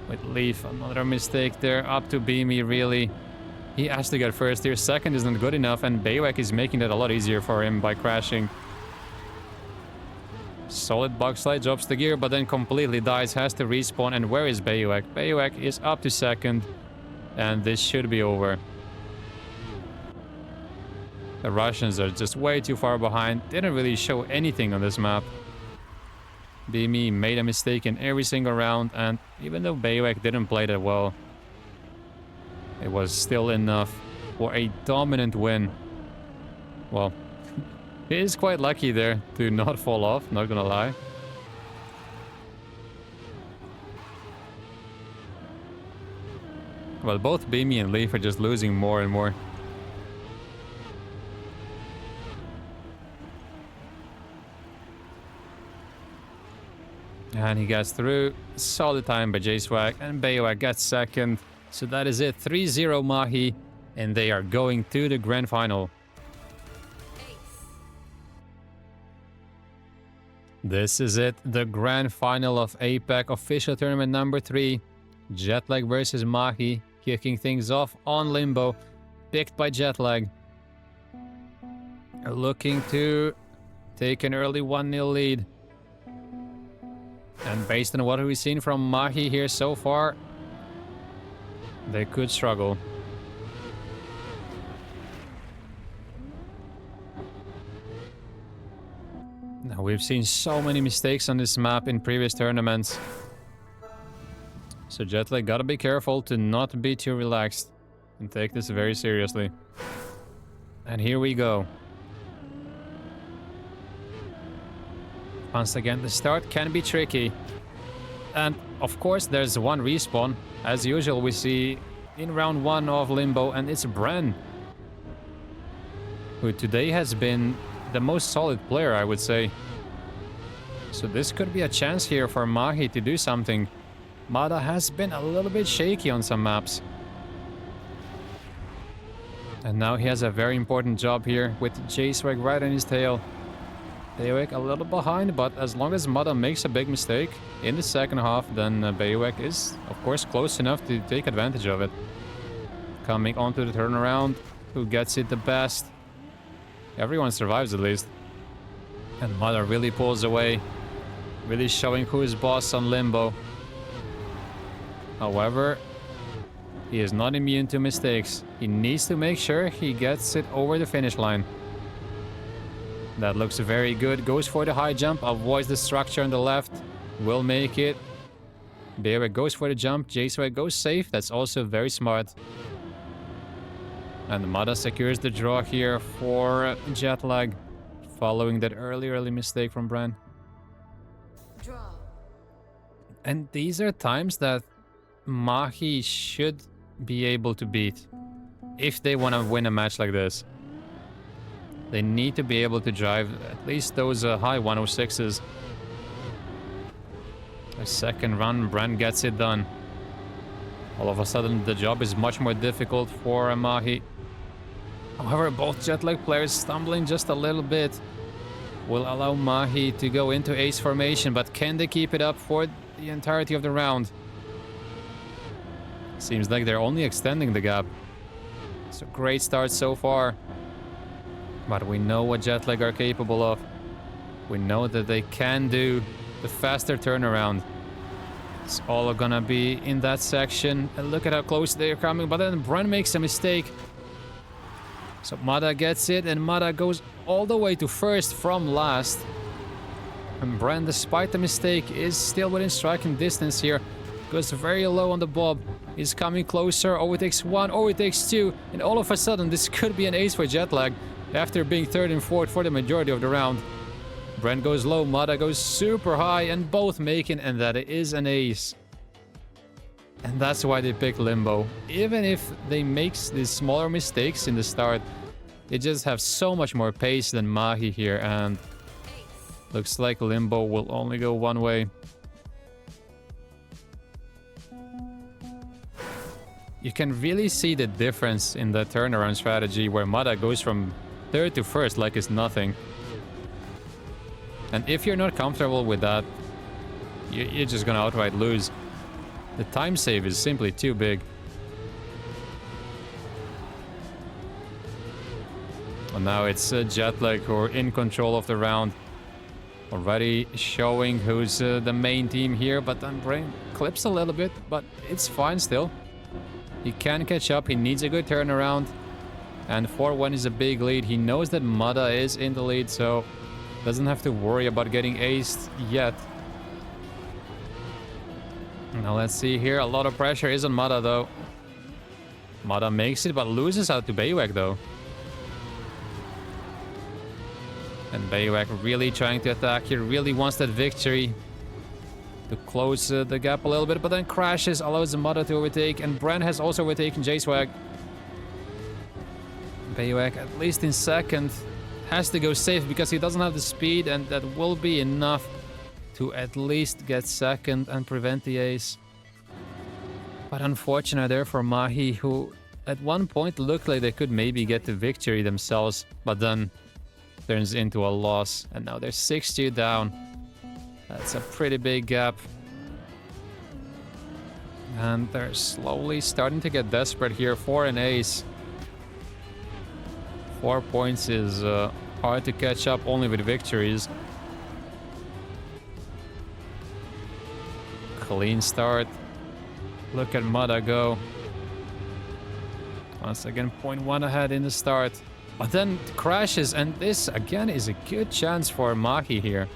With Leaf, another mistake there. Up to Beamy, really. He has to get first here. Second isn't good enough, and Bayuak is making it a lot easier for him by crashing. Solid bug slide, drops the gear, but then completely dies, has to respawn. And where is Bayuak? Bayuak is up to second, and this should be over. The Russians are just way too far behind. Didn't really show anything on this map. Beamy made a mistake in every single round, and even though Bayuak didn't play that well, it was still enough for a dominant win. Well, he is quite lucky there to not fall off, not gonna lie. Well, both Beamy and Leaf are just losing more and more. And he gets through. Solid time by J-Swag, and Bayuak gets second. So that is it, 3-0 Mahi, and they are going to the grand final. This is it, the grand final of APAC official tournament number 3. Jetlag versus Mahi, kicking things off on Limbo, picked by Jetlag. Looking to take an early 1-0 lead. And based on what we've seen from Mahi here so far, they could struggle. Now, we've seen so many mistakes on this map in previous tournaments. So Jetlag gotta be careful to not be too relaxed. and take this very seriously. And here we go. Once again, the start can be tricky. And of course, there's one respawn. As usual, we see in round 1 of Limbo, and it's Bren, who today has been the most solid player, I would say. So this could be a chance here for Mahi to do something. Mada has been a little bit shaky on some maps. And now he has a very important job here with J-Swag right on his tail. Baywek a little behind, but as long as Mada makes a big mistake in the second half, then Baywek is, of course, close enough to take advantage of it. Coming onto the turnaround, who gets it the best? Everyone survives at least. And Mada really pulls away, really showing who is boss on Limbo. However, he is not immune to mistakes. He needs to make sure he gets it over the finish line. That looks very good. Goes for the high jump, avoids the structure on the left. Will make it. Baywek goes for the jump. J-Swag goes safe. That's also very smart. And Mada secures the draw here for Jetlag, following that early mistake from Bren. Draw. And these are times that Mahi should be able to beat if they want to win a match like this. They need to be able to drive at least those high 106s. A second run, Bren gets it done. All of a sudden, the job is much more difficult for Mahi. However, both Jetlag players stumbling just a little bit will allow Mahi to go into ace formation, but can they keep it up for the entirety of the round? Seems like they're only extending the gap. It's a great start so far. But we know what Jetlag are capable of. We know that they can do the faster turnaround. It's all gonna be in that section. And look at how close they are coming. But then Bren makes a mistake. So Mada gets it, and Mada goes all the way to first from last. And Bren, despite the mistake, is still within striking distance here. Goes very low on the bob. He's coming closer. Overtakes 1, overtakes 2. And all of a sudden, this could be an ace for Jetlag after being 3rd and 4th for the majority of the round. Bren goes low, Mada goes super high, and both making, and that is an ace. And that's why they pick Limbo. Even if they make these smaller mistakes in the start, they just have so much more pace than Mahi here, and looks like Limbo will only go one way. You can really see the difference in the turnaround strategy, where Mada goes from 3rd to 1st like it's nothing. And if you're not comfortable with that, you're just gonna outright lose. The time save is simply too big. And now it's Jetlag who are in control of the round. Already showing who's the main team here, but then Bren clips a little bit, but it's fine still. He can catch up, he needs a good turnaround. And 4-1 is a big lead. He knows that Mada is in the lead, so doesn't have to worry about getting aced yet. Now let's see here. A lot of pressure is on Mada though. Mada makes it, but loses out to Baywek though. And Baywek really trying to attack here. Really wants that victory to close the gap a little bit, but then crashes, allows Mada to overtake, and Bren has also overtaken J-Swag. Baywek, at least in second, has to go safe because he doesn't have the speed, and that will be enough to at least get second and prevent the ace. But unfortunate there for Mahi, who at one point looked like they could maybe get the victory themselves, but then turns into a loss, and now they're 6-2 down. That's a pretty big gap. And they're slowly starting to get desperate here for an ace. 4 points is hard to catch up only with victories. Clean start. Look at Mada go. Once again, 0.1 ahead in the start. But then crashes, and this again is a good chance for Mahi here.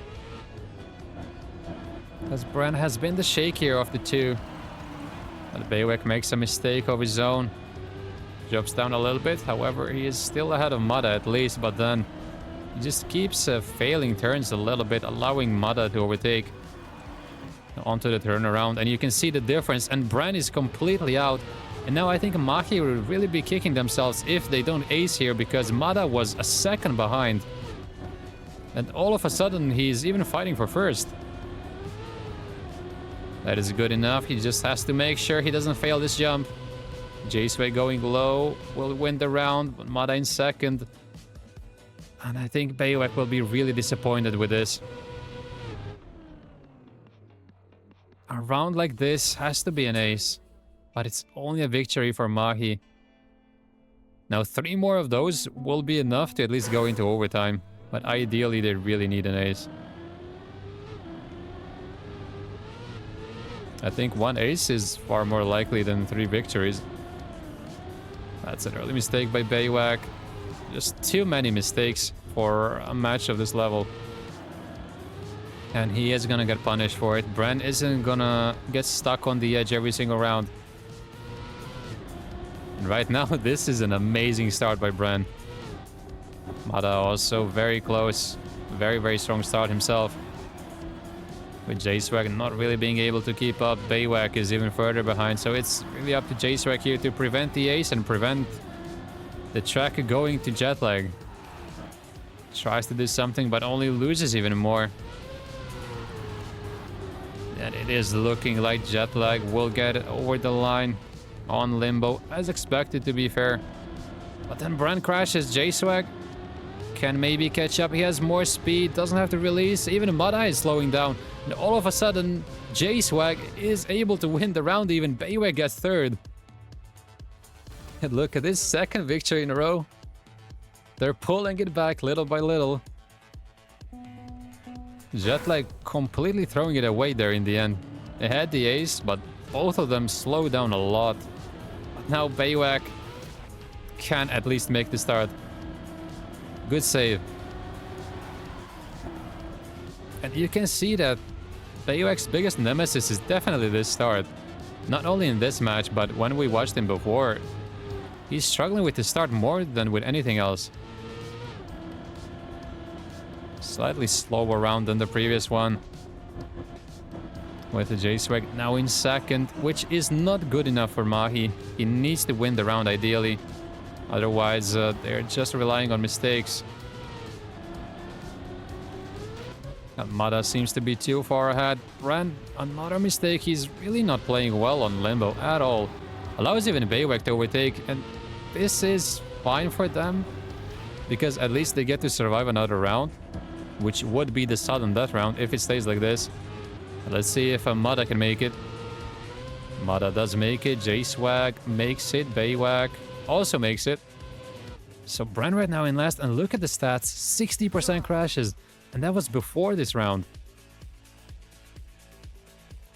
Because Bren has been the shakier of the two. But Baywek makes a mistake of his own. Drops down a little bit. However, he is still ahead of Mada at least, but then he just keeps failing turns a little bit, allowing Mada to overtake onto the turnaround. And you can see the difference. And Bran is completely out. And now I think Mahi will really be kicking themselves if they don't ace here, because Mada was a second behind. And all of a sudden, he's even fighting for first. That is good enough. He just has to make sure he doesn't fail this jump. J-Sway going low will win the round, but Mada in second. And I think Baywak will be really disappointed with this. A round like this has to be an ace, but it's only a victory for Mahi. Now 3 more of those will be enough to at least go into overtime, but ideally they really need an ace. I think 1 ace is far more likely than 3 victories. That's an early mistake by Baywak. Just too many mistakes for a match of this level. And he is gonna get punished for it. Bran isn't gonna get stuck on the edge every single round. And right now, this is an amazing start by Bran. Mada also very close. Very, very strong start himself. With J-Swag not really being able to keep up, Baywak is even further behind. So it's really up to J-Swag here to prevent the ace and prevent the track going to Jetlag. Tries to do something, but only loses even more. And it is looking like Jetlag will get over the line on Limbo, as expected, to be fair. But then Bran crashes. J-Swag can maybe catch up. He has more speed, doesn't have to release. Even Mada is slowing down. And all of a sudden, J-Swag is able to win the round. Even Baywak gets third. And look at this, second victory in a row. They're pulling it back little by little. Jetlag completely throwing it away there in the end. They had the ace, but both of them slowed down a lot. But now Baywak can at least make the start. Good save. And you can see that Baywak's biggest nemesis is definitely this start. Not only in this match, but when we watched him before, he's struggling with the start more than with anything else. Slightly slower round than the previous one. With the J-Swag now in second, which is not good enough for Mahi. He needs to win the round ideally. Otherwise, they're just relying on mistakes. Mada seems to be too far ahead. Bran, another mistake. He's really not playing well on Limbo at all. Allows even Baywak to overtake, and this is fine for them, because at least they get to survive another round, which would be the sudden death round if it stays like this. Let's see if Mada can make it. Mada does make it. J-Swag makes it. Baywak also makes it. So Bran right now in last, and look at the stats, 60% crashes, and that was before this round.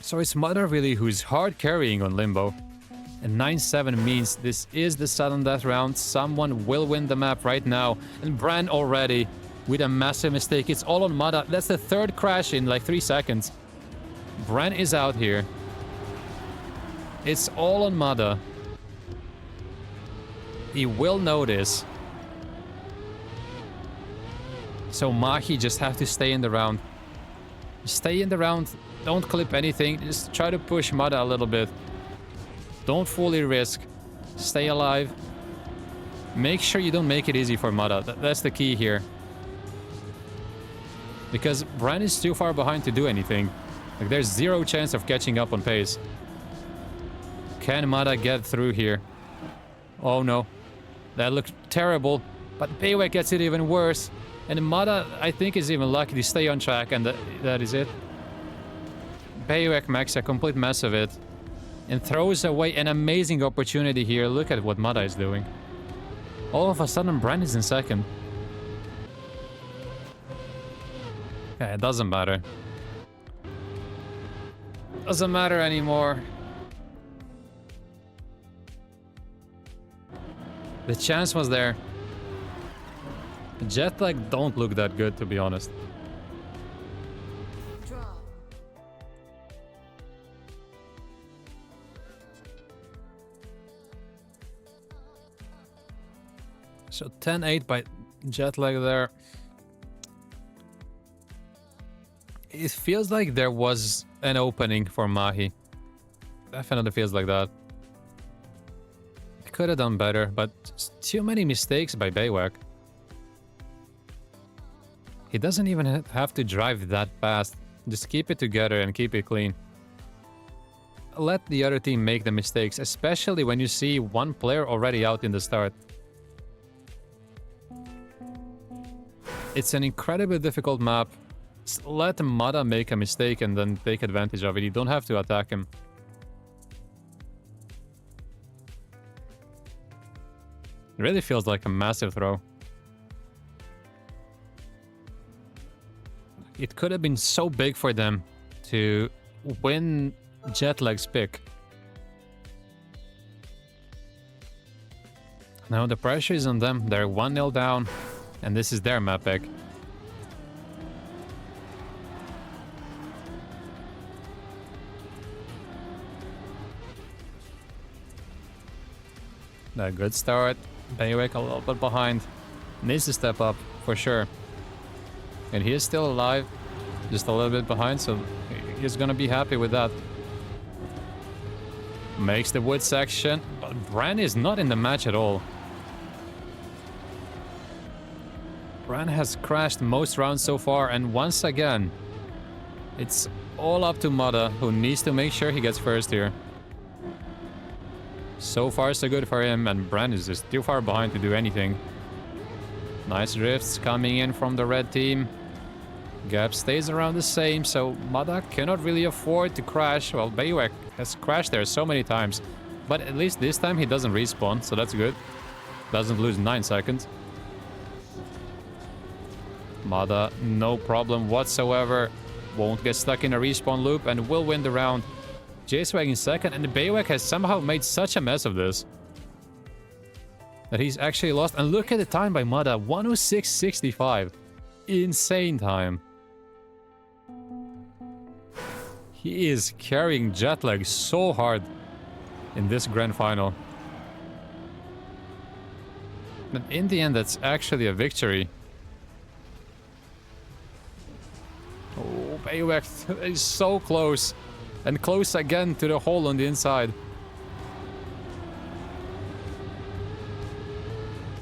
So it's Mada really who's hard carrying on Limbo. And 9-7 means this is the sudden death round. Someone will win the map right now. And Bran already with a massive mistake. It's all on Mada. That's the third crash in like 3 seconds. Bran is out here. It's all on Mada. He will notice. So Mahi just have to stay in the round. Stay in the round. Don't clip anything. Just try to push Mada a little bit. Don't fully risk. Stay alive. Make sure you don't make it easy for Mada. That's the key here. Because Bran is too far behind to do anything. Like, there's zero chance of catching up on pace. Can Mada get through here? Oh no. That looked terrible. But Baywak gets it even worse. And Mada, I think, is even lucky to stay on track, and that is it. Baywak makes a complete mess of it. And throws away an amazing opportunity here. Look at what Mada is doing. All of a sudden, Bran is in second. Yeah, it doesn't matter. Doesn't matter anymore. The chance was there. Jetlag don't look that good, to be honest. Draw. So 10-8 by Jetlag there. It feels like there was an opening for Mahi. Definitely feels like that. Could have done better, but just too many mistakes by Baywak. He doesn't even have to drive that fast. Just keep it together and keep it clean. Let the other team make the mistakes, especially when you see one player already out in the start. It's an incredibly difficult map. Just let Mada make a mistake and then take advantage of it. You don't have to attack him. It really feels like a massive throw. It could have been so big for them to win Jetlag's pick. Now the pressure is on them. They're 1-0 down, and this is their map pick. A good start. Baywak a little bit behind. Needs to step up, for sure. And he is still alive. Just a little bit behind, so he's gonna be happy with that. Makes the wood section, but Bran is not in the match at all. Bran has crashed most rounds so far, and once again, it's all up to Mada, who needs to make sure he gets first here. So far, so good for him, and Bran is just too far behind to do anything. Nice drifts coming in from the red team. Gap stays around the same, so Mada cannot really afford to crash. Well, Baywak has crashed there so many times, but at least this time he doesn't respawn, so that's good. Doesn't lose 9 seconds. Mada, no problem whatsoever. Won't get stuck in a respawn loop and will win the round. J-Swag in second, and Baywak has somehow made such a mess of this that he's actually lost. And look at the time by Mada, 106.65. Insane time. He is carrying Jetlag so hard in this grand final. But in the end, that's actually a victory. Oh, Baywak is so close. And close again to the hole on the inside.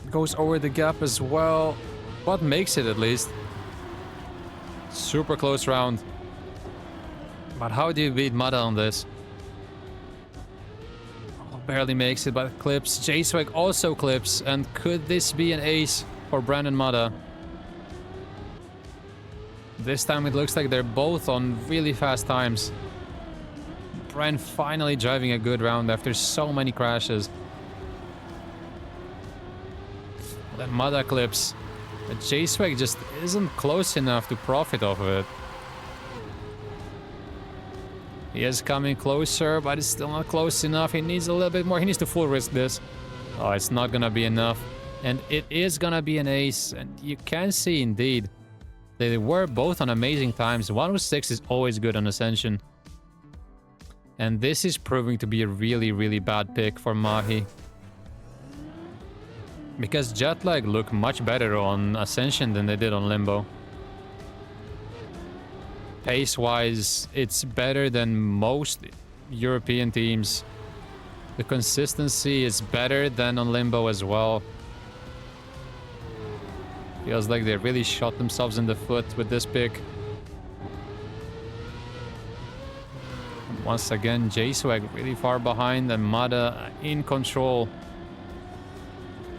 Goes over the gap as well. But makes it at least. Super close round. But how do you beat Mada on this? Oh, barely makes it, but clips. J-Swag also clips. And could this be an ace for Brandon Mada? This time it looks like they're both on really fast times. Bran finally driving a good round after so many crashes. Then Mada clips. But J-Swag just isn't close enough to profit off of it. He is coming closer, but it's still not close enough. He needs a little bit more. He needs to full risk this. Oh, it's not gonna be enough. And it is gonna be an ace. And you can see indeed they were both on amazing times. 106 is always good on Ascension. And this is proving to be a really, really bad pick for Mahi. Because Jetlag look much better on Ascension than they did on Limbo. Pace-wise, it's better than most European teams. The consistency is better than on Limbo as well. Feels like they really shot themselves in the foot with this pick. Once again, J-Swag really far behind and Mada in control.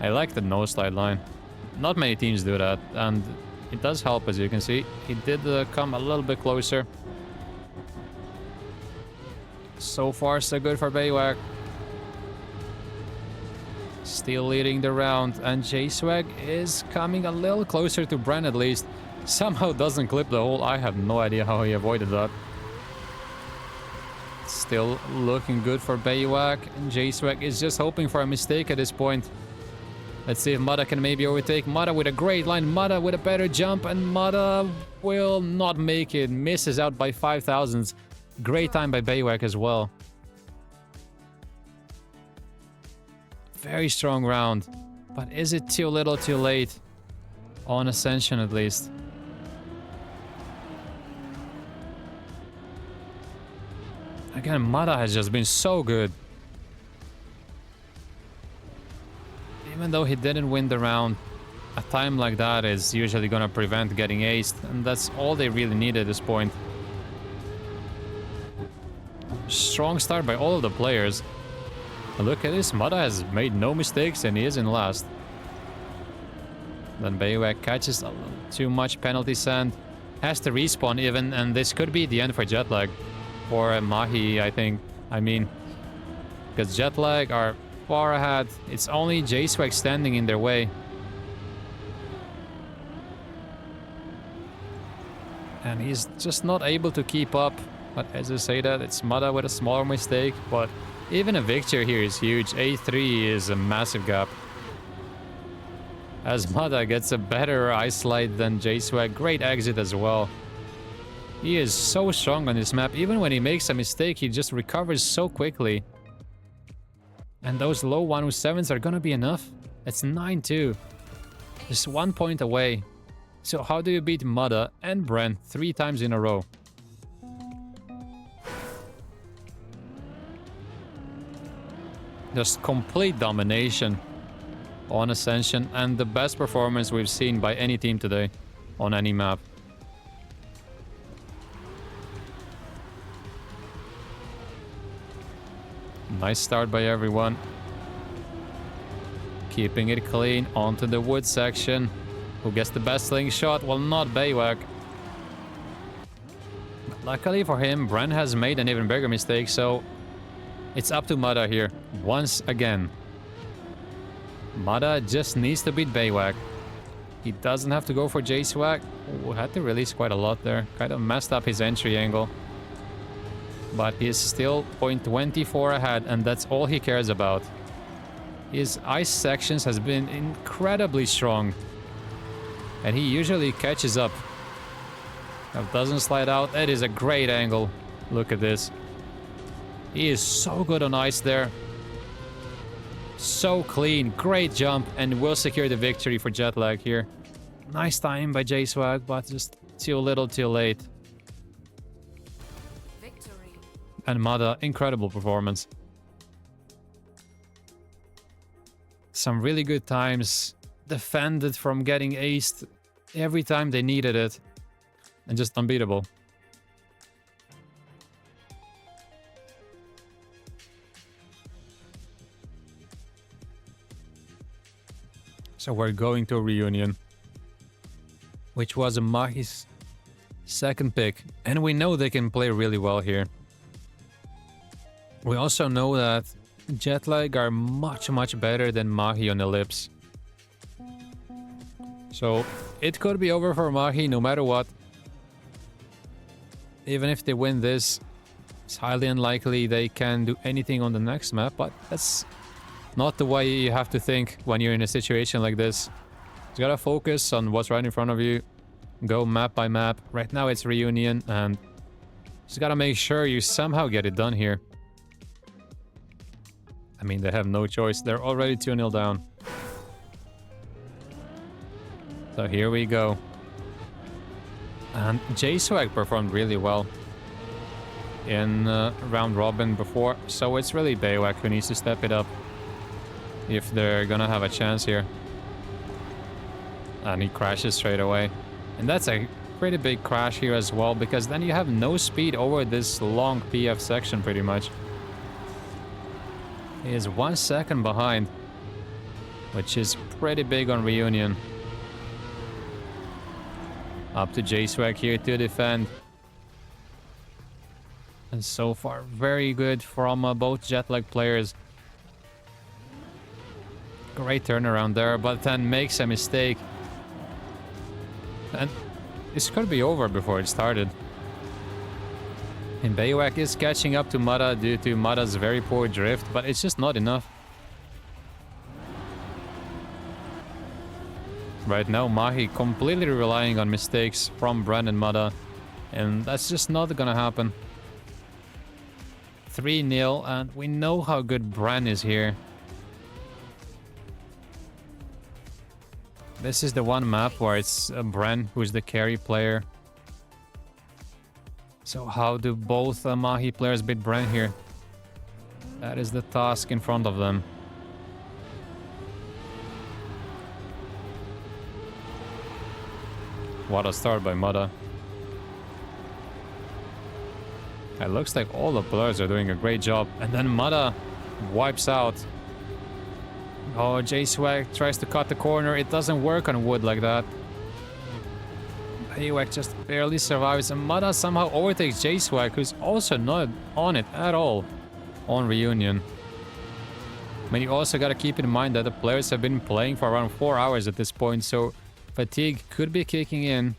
I like the no-slide line. Not many teams do that, and it does help, as you can see. He did come a little bit closer. So far, so good for Baywak. Still leading the round, and J-Swag is coming a little closer to Bran at least. Somehow doesn't clip the hole. I have no idea how he avoided that. Still looking good for Baywak, and J-Swag is just hoping for a mistake at this point. Let's see if Mada can maybe overtake. Mada with a great line, Mada with a better jump, and Mada will not make it. Misses out by 5 thousandths. Great time by Baywak as well. Very strong round. But is it too little too late? On Ascension at least. Again, Mada has just been so good. Even though he didn't win the round, a time like that is usually gonna prevent getting aced, and that's all they really need at this point. Strong start by all of the players. Look at this, Mada has made no mistakes and he is in last. Then Baywak catches a little too much penalty sand. Has to respawn even, and this could be the end for Jetlag. Or Mahi, I think. I mean, because Jetlag are far ahead. It's only J-Swag standing in their way. And he's just not able to keep up. But as I say that, it's Mada with a smaller mistake. But even a victory here is huge. A3 is a massive gap. As Mada gets a better ice slide than J-Swag. Great exit as well. He is so strong on this map. Even when he makes a mistake, he just recovers so quickly. And those low 107s are gonna be enough. It's 9-2. Just 1 point away. So how do you beat Mada and Brent 3 times in a row? Just complete domination on Ascension, and the best performance we've seen by any team today on any map. Nice start by everyone. Keeping it clean onto the wood section. Who gets the best slingshot? Well, not Baywak. Luckily for him, Brent has made an even bigger mistake, so it's up to Mada here, once again. Mada just needs to beat Baywak. He doesn't have to go for J-Swag. Ooh, had to release quite a lot there. Kind of messed up his entry angle. But he's still 0.24 ahead, and that's all he cares about. His ice sections has been incredibly strong. And he usually catches up. That doesn't slide out. That is a great angle. Look at this. He is so good on ice there. So clean. Great jump. And will secure the victory for Jetlag here. Nice time by J-Swag, but just too little too late. Victory. And Mada, incredible performance. Some really good times. Defended from getting aced every time they needed it. And just unbeatable. So we're going to a reunion. Which was Mahi's second pick. And we know they can play really well here. We also know that Jetlag are much better than Mahi on Ellipse. So it could be over for Mahi no matter what. Even if they win this, it's highly unlikely they can do anything on the next map, but that's not the way you have to think when you're in a situation like this. You gotta focus on what's right in front of you. Go map by map. Right now it's reunion, and just gotta make sure you somehow get it done here. I mean, they have no choice. They're already 2-0 down. So here we go. And J-Swag performed really well in round robin before, so it's really Baywak who needs to step it up if they're gonna have a chance here. And he crashes straight away. And that's a pretty big crash here as well, because then you have no speed over this long PF section pretty much. He is 1 second behind, which is pretty big on reunion. Up to J-Swag here to defend. And so far, very good from both Jetlag players. Great turnaround there, but then makes a mistake. And this could be over before it started. And Baywak is catching up to Mada due to Mada's very poor drift, but it's just not enough. Right now, Mahi completely relying on mistakes from Brent and Mada, and that's just not gonna happen. 3-0, and we know how good Brent is here. This is the one map where it's Bren who's the carry player. So how do both Mahi players beat Bren here? That is the task in front of them. What a start by Mada. It looks like all the players are doing a great job. And then Mada wipes out. Oh, J-Swag tries to cut the corner. It doesn't work on wood like that. Baywak just barely survives. And Mada somehow overtakes J-Swag, who's also not on it at all on Reunion. I mean, you also got to keep in mind that the players have been playing for around 4 hours at this point, so fatigue could be kicking in.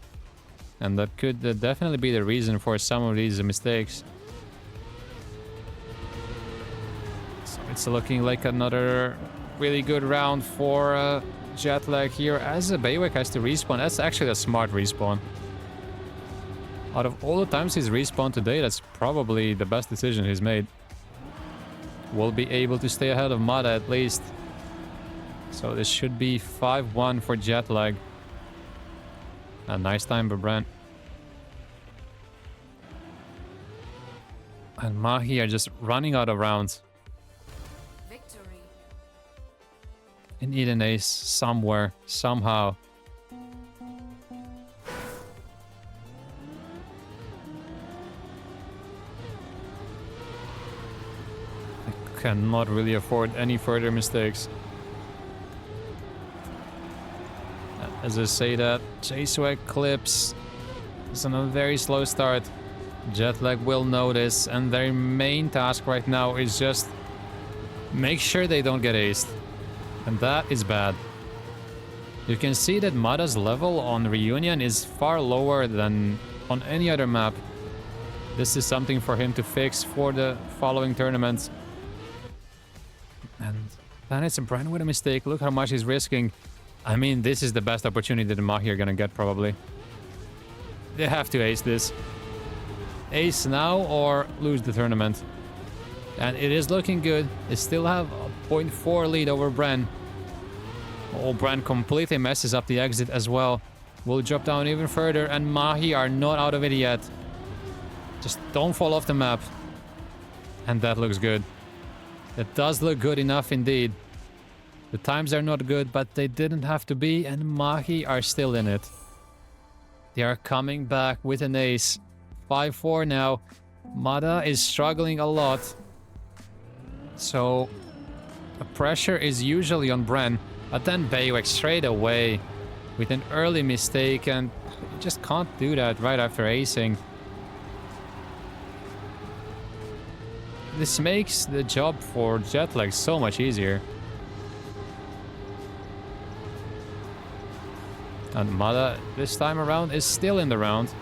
And that could definitely be the reason for some of these mistakes. So it's looking like another really good round for Jetlag here, as Baywak has to respawn. That's actually a smart respawn. Out of all the times he's respawned today, that's probably the best decision he's made. Will be able to stay ahead of Mada at least. So this should be 5-1 for Jetlag. A nice time by Brent. And Mahi are just running out of rounds. Victory. They need an ace somewhere, somehow. I cannot really afford any further mistakes. As I say that, J-Swag clips. It's on a very slow start. Jetlag will notice, and their main task right now is just make sure they don't get aced. And that is bad. You can see that Mada's level on Reunion is far lower than on any other map. This is something for him to fix for the following tournaments. And then it's a brand with a mistake. Look how much he's risking. I mean, this is the best opportunity that Mahi are gonna get, probably. They have to ace this. Ace now or lose the tournament. And it is looking good. They still have a 0.4 lead over Bren. Oh, Bren completely messes up the exit as well. Will drop down even further, and Mahi are not out of it yet. Just don't fall off the map. And that looks good. That does look good enough indeed. The times are not good, but they didn't have to be, and Mahi are still in it. They are coming back with an ace. 5-4 now. Mada is struggling a lot. So the pressure is usually on Bren, but then Baywak straight away with an early mistake, and you just can't do that right after acing. This makes the job for Jetlag so much easier. And Mada this time around is still in the round.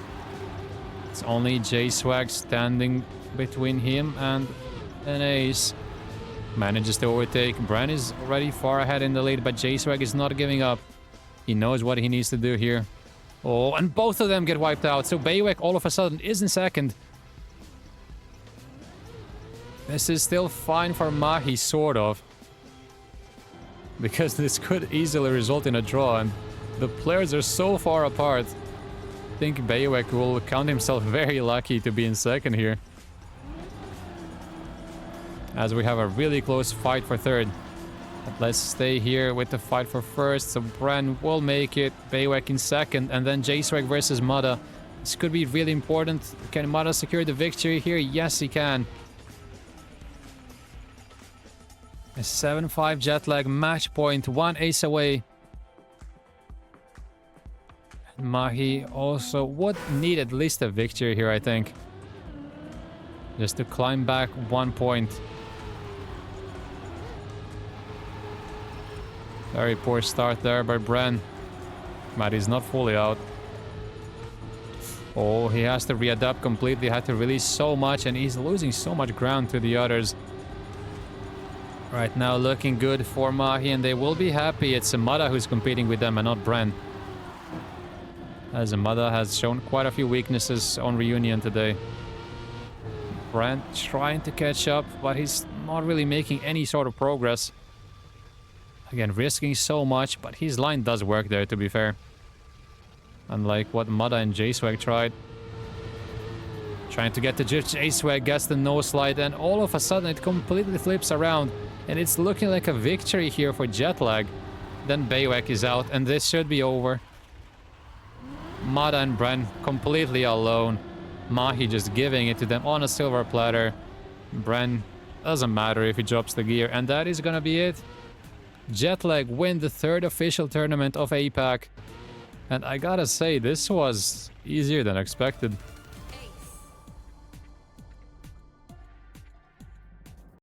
It's only J-Swag standing between him and an ace. Manages to overtake. Bren is already far ahead in the lead, but J-Swag is not giving up. He knows what he needs to do here. Oh, and both of them get wiped out. So Baywak all of a sudden is in second. This is still fine for Mahi, sort of. Because this could easily result in a draw, and the players are so far apart. I think Baywak will count himself very lucky to be in second here. As we have a really close fight for third. But let's stay here with the fight for first. So Bren will make it. Baywak in second. And then J-Swag versus Mada. This could be really important. Can Mada secure the victory here? Yes, he can. A 7-5 Jetlag match point. 1 ace away. Mahi also would need at least a victory here, I think. Just to climb back 1 point. Very poor start there by Bren. Maddie's not fully out. Oh, he has to readapt completely. Had to release so much, and he's losing so much ground to the others. Right now looking good for Mahi, and they will be happy. It's Mada who's competing with them and not Bren. As Mada has shown quite a few weaknesses on Reunion today. Brent trying to catch up, but he's not really making any sort of progress. Again, risking so much, but his line does work there, to be fair. Unlike what Mada and J-Swag tried. Trying to get to J-Swag, gets the no slide, and all of a sudden it completely flips around. And it's looking like a victory here for Jetlag. Then Baywak is out, and this should be over. Mada and Bren completely alone. Mahi just giving it to them on a silver platter. Bren, doesn't matter if he drops the gear, and that is gonna be it. Jetlag win the third official tournament of APAC. And I gotta say, this was easier than expected.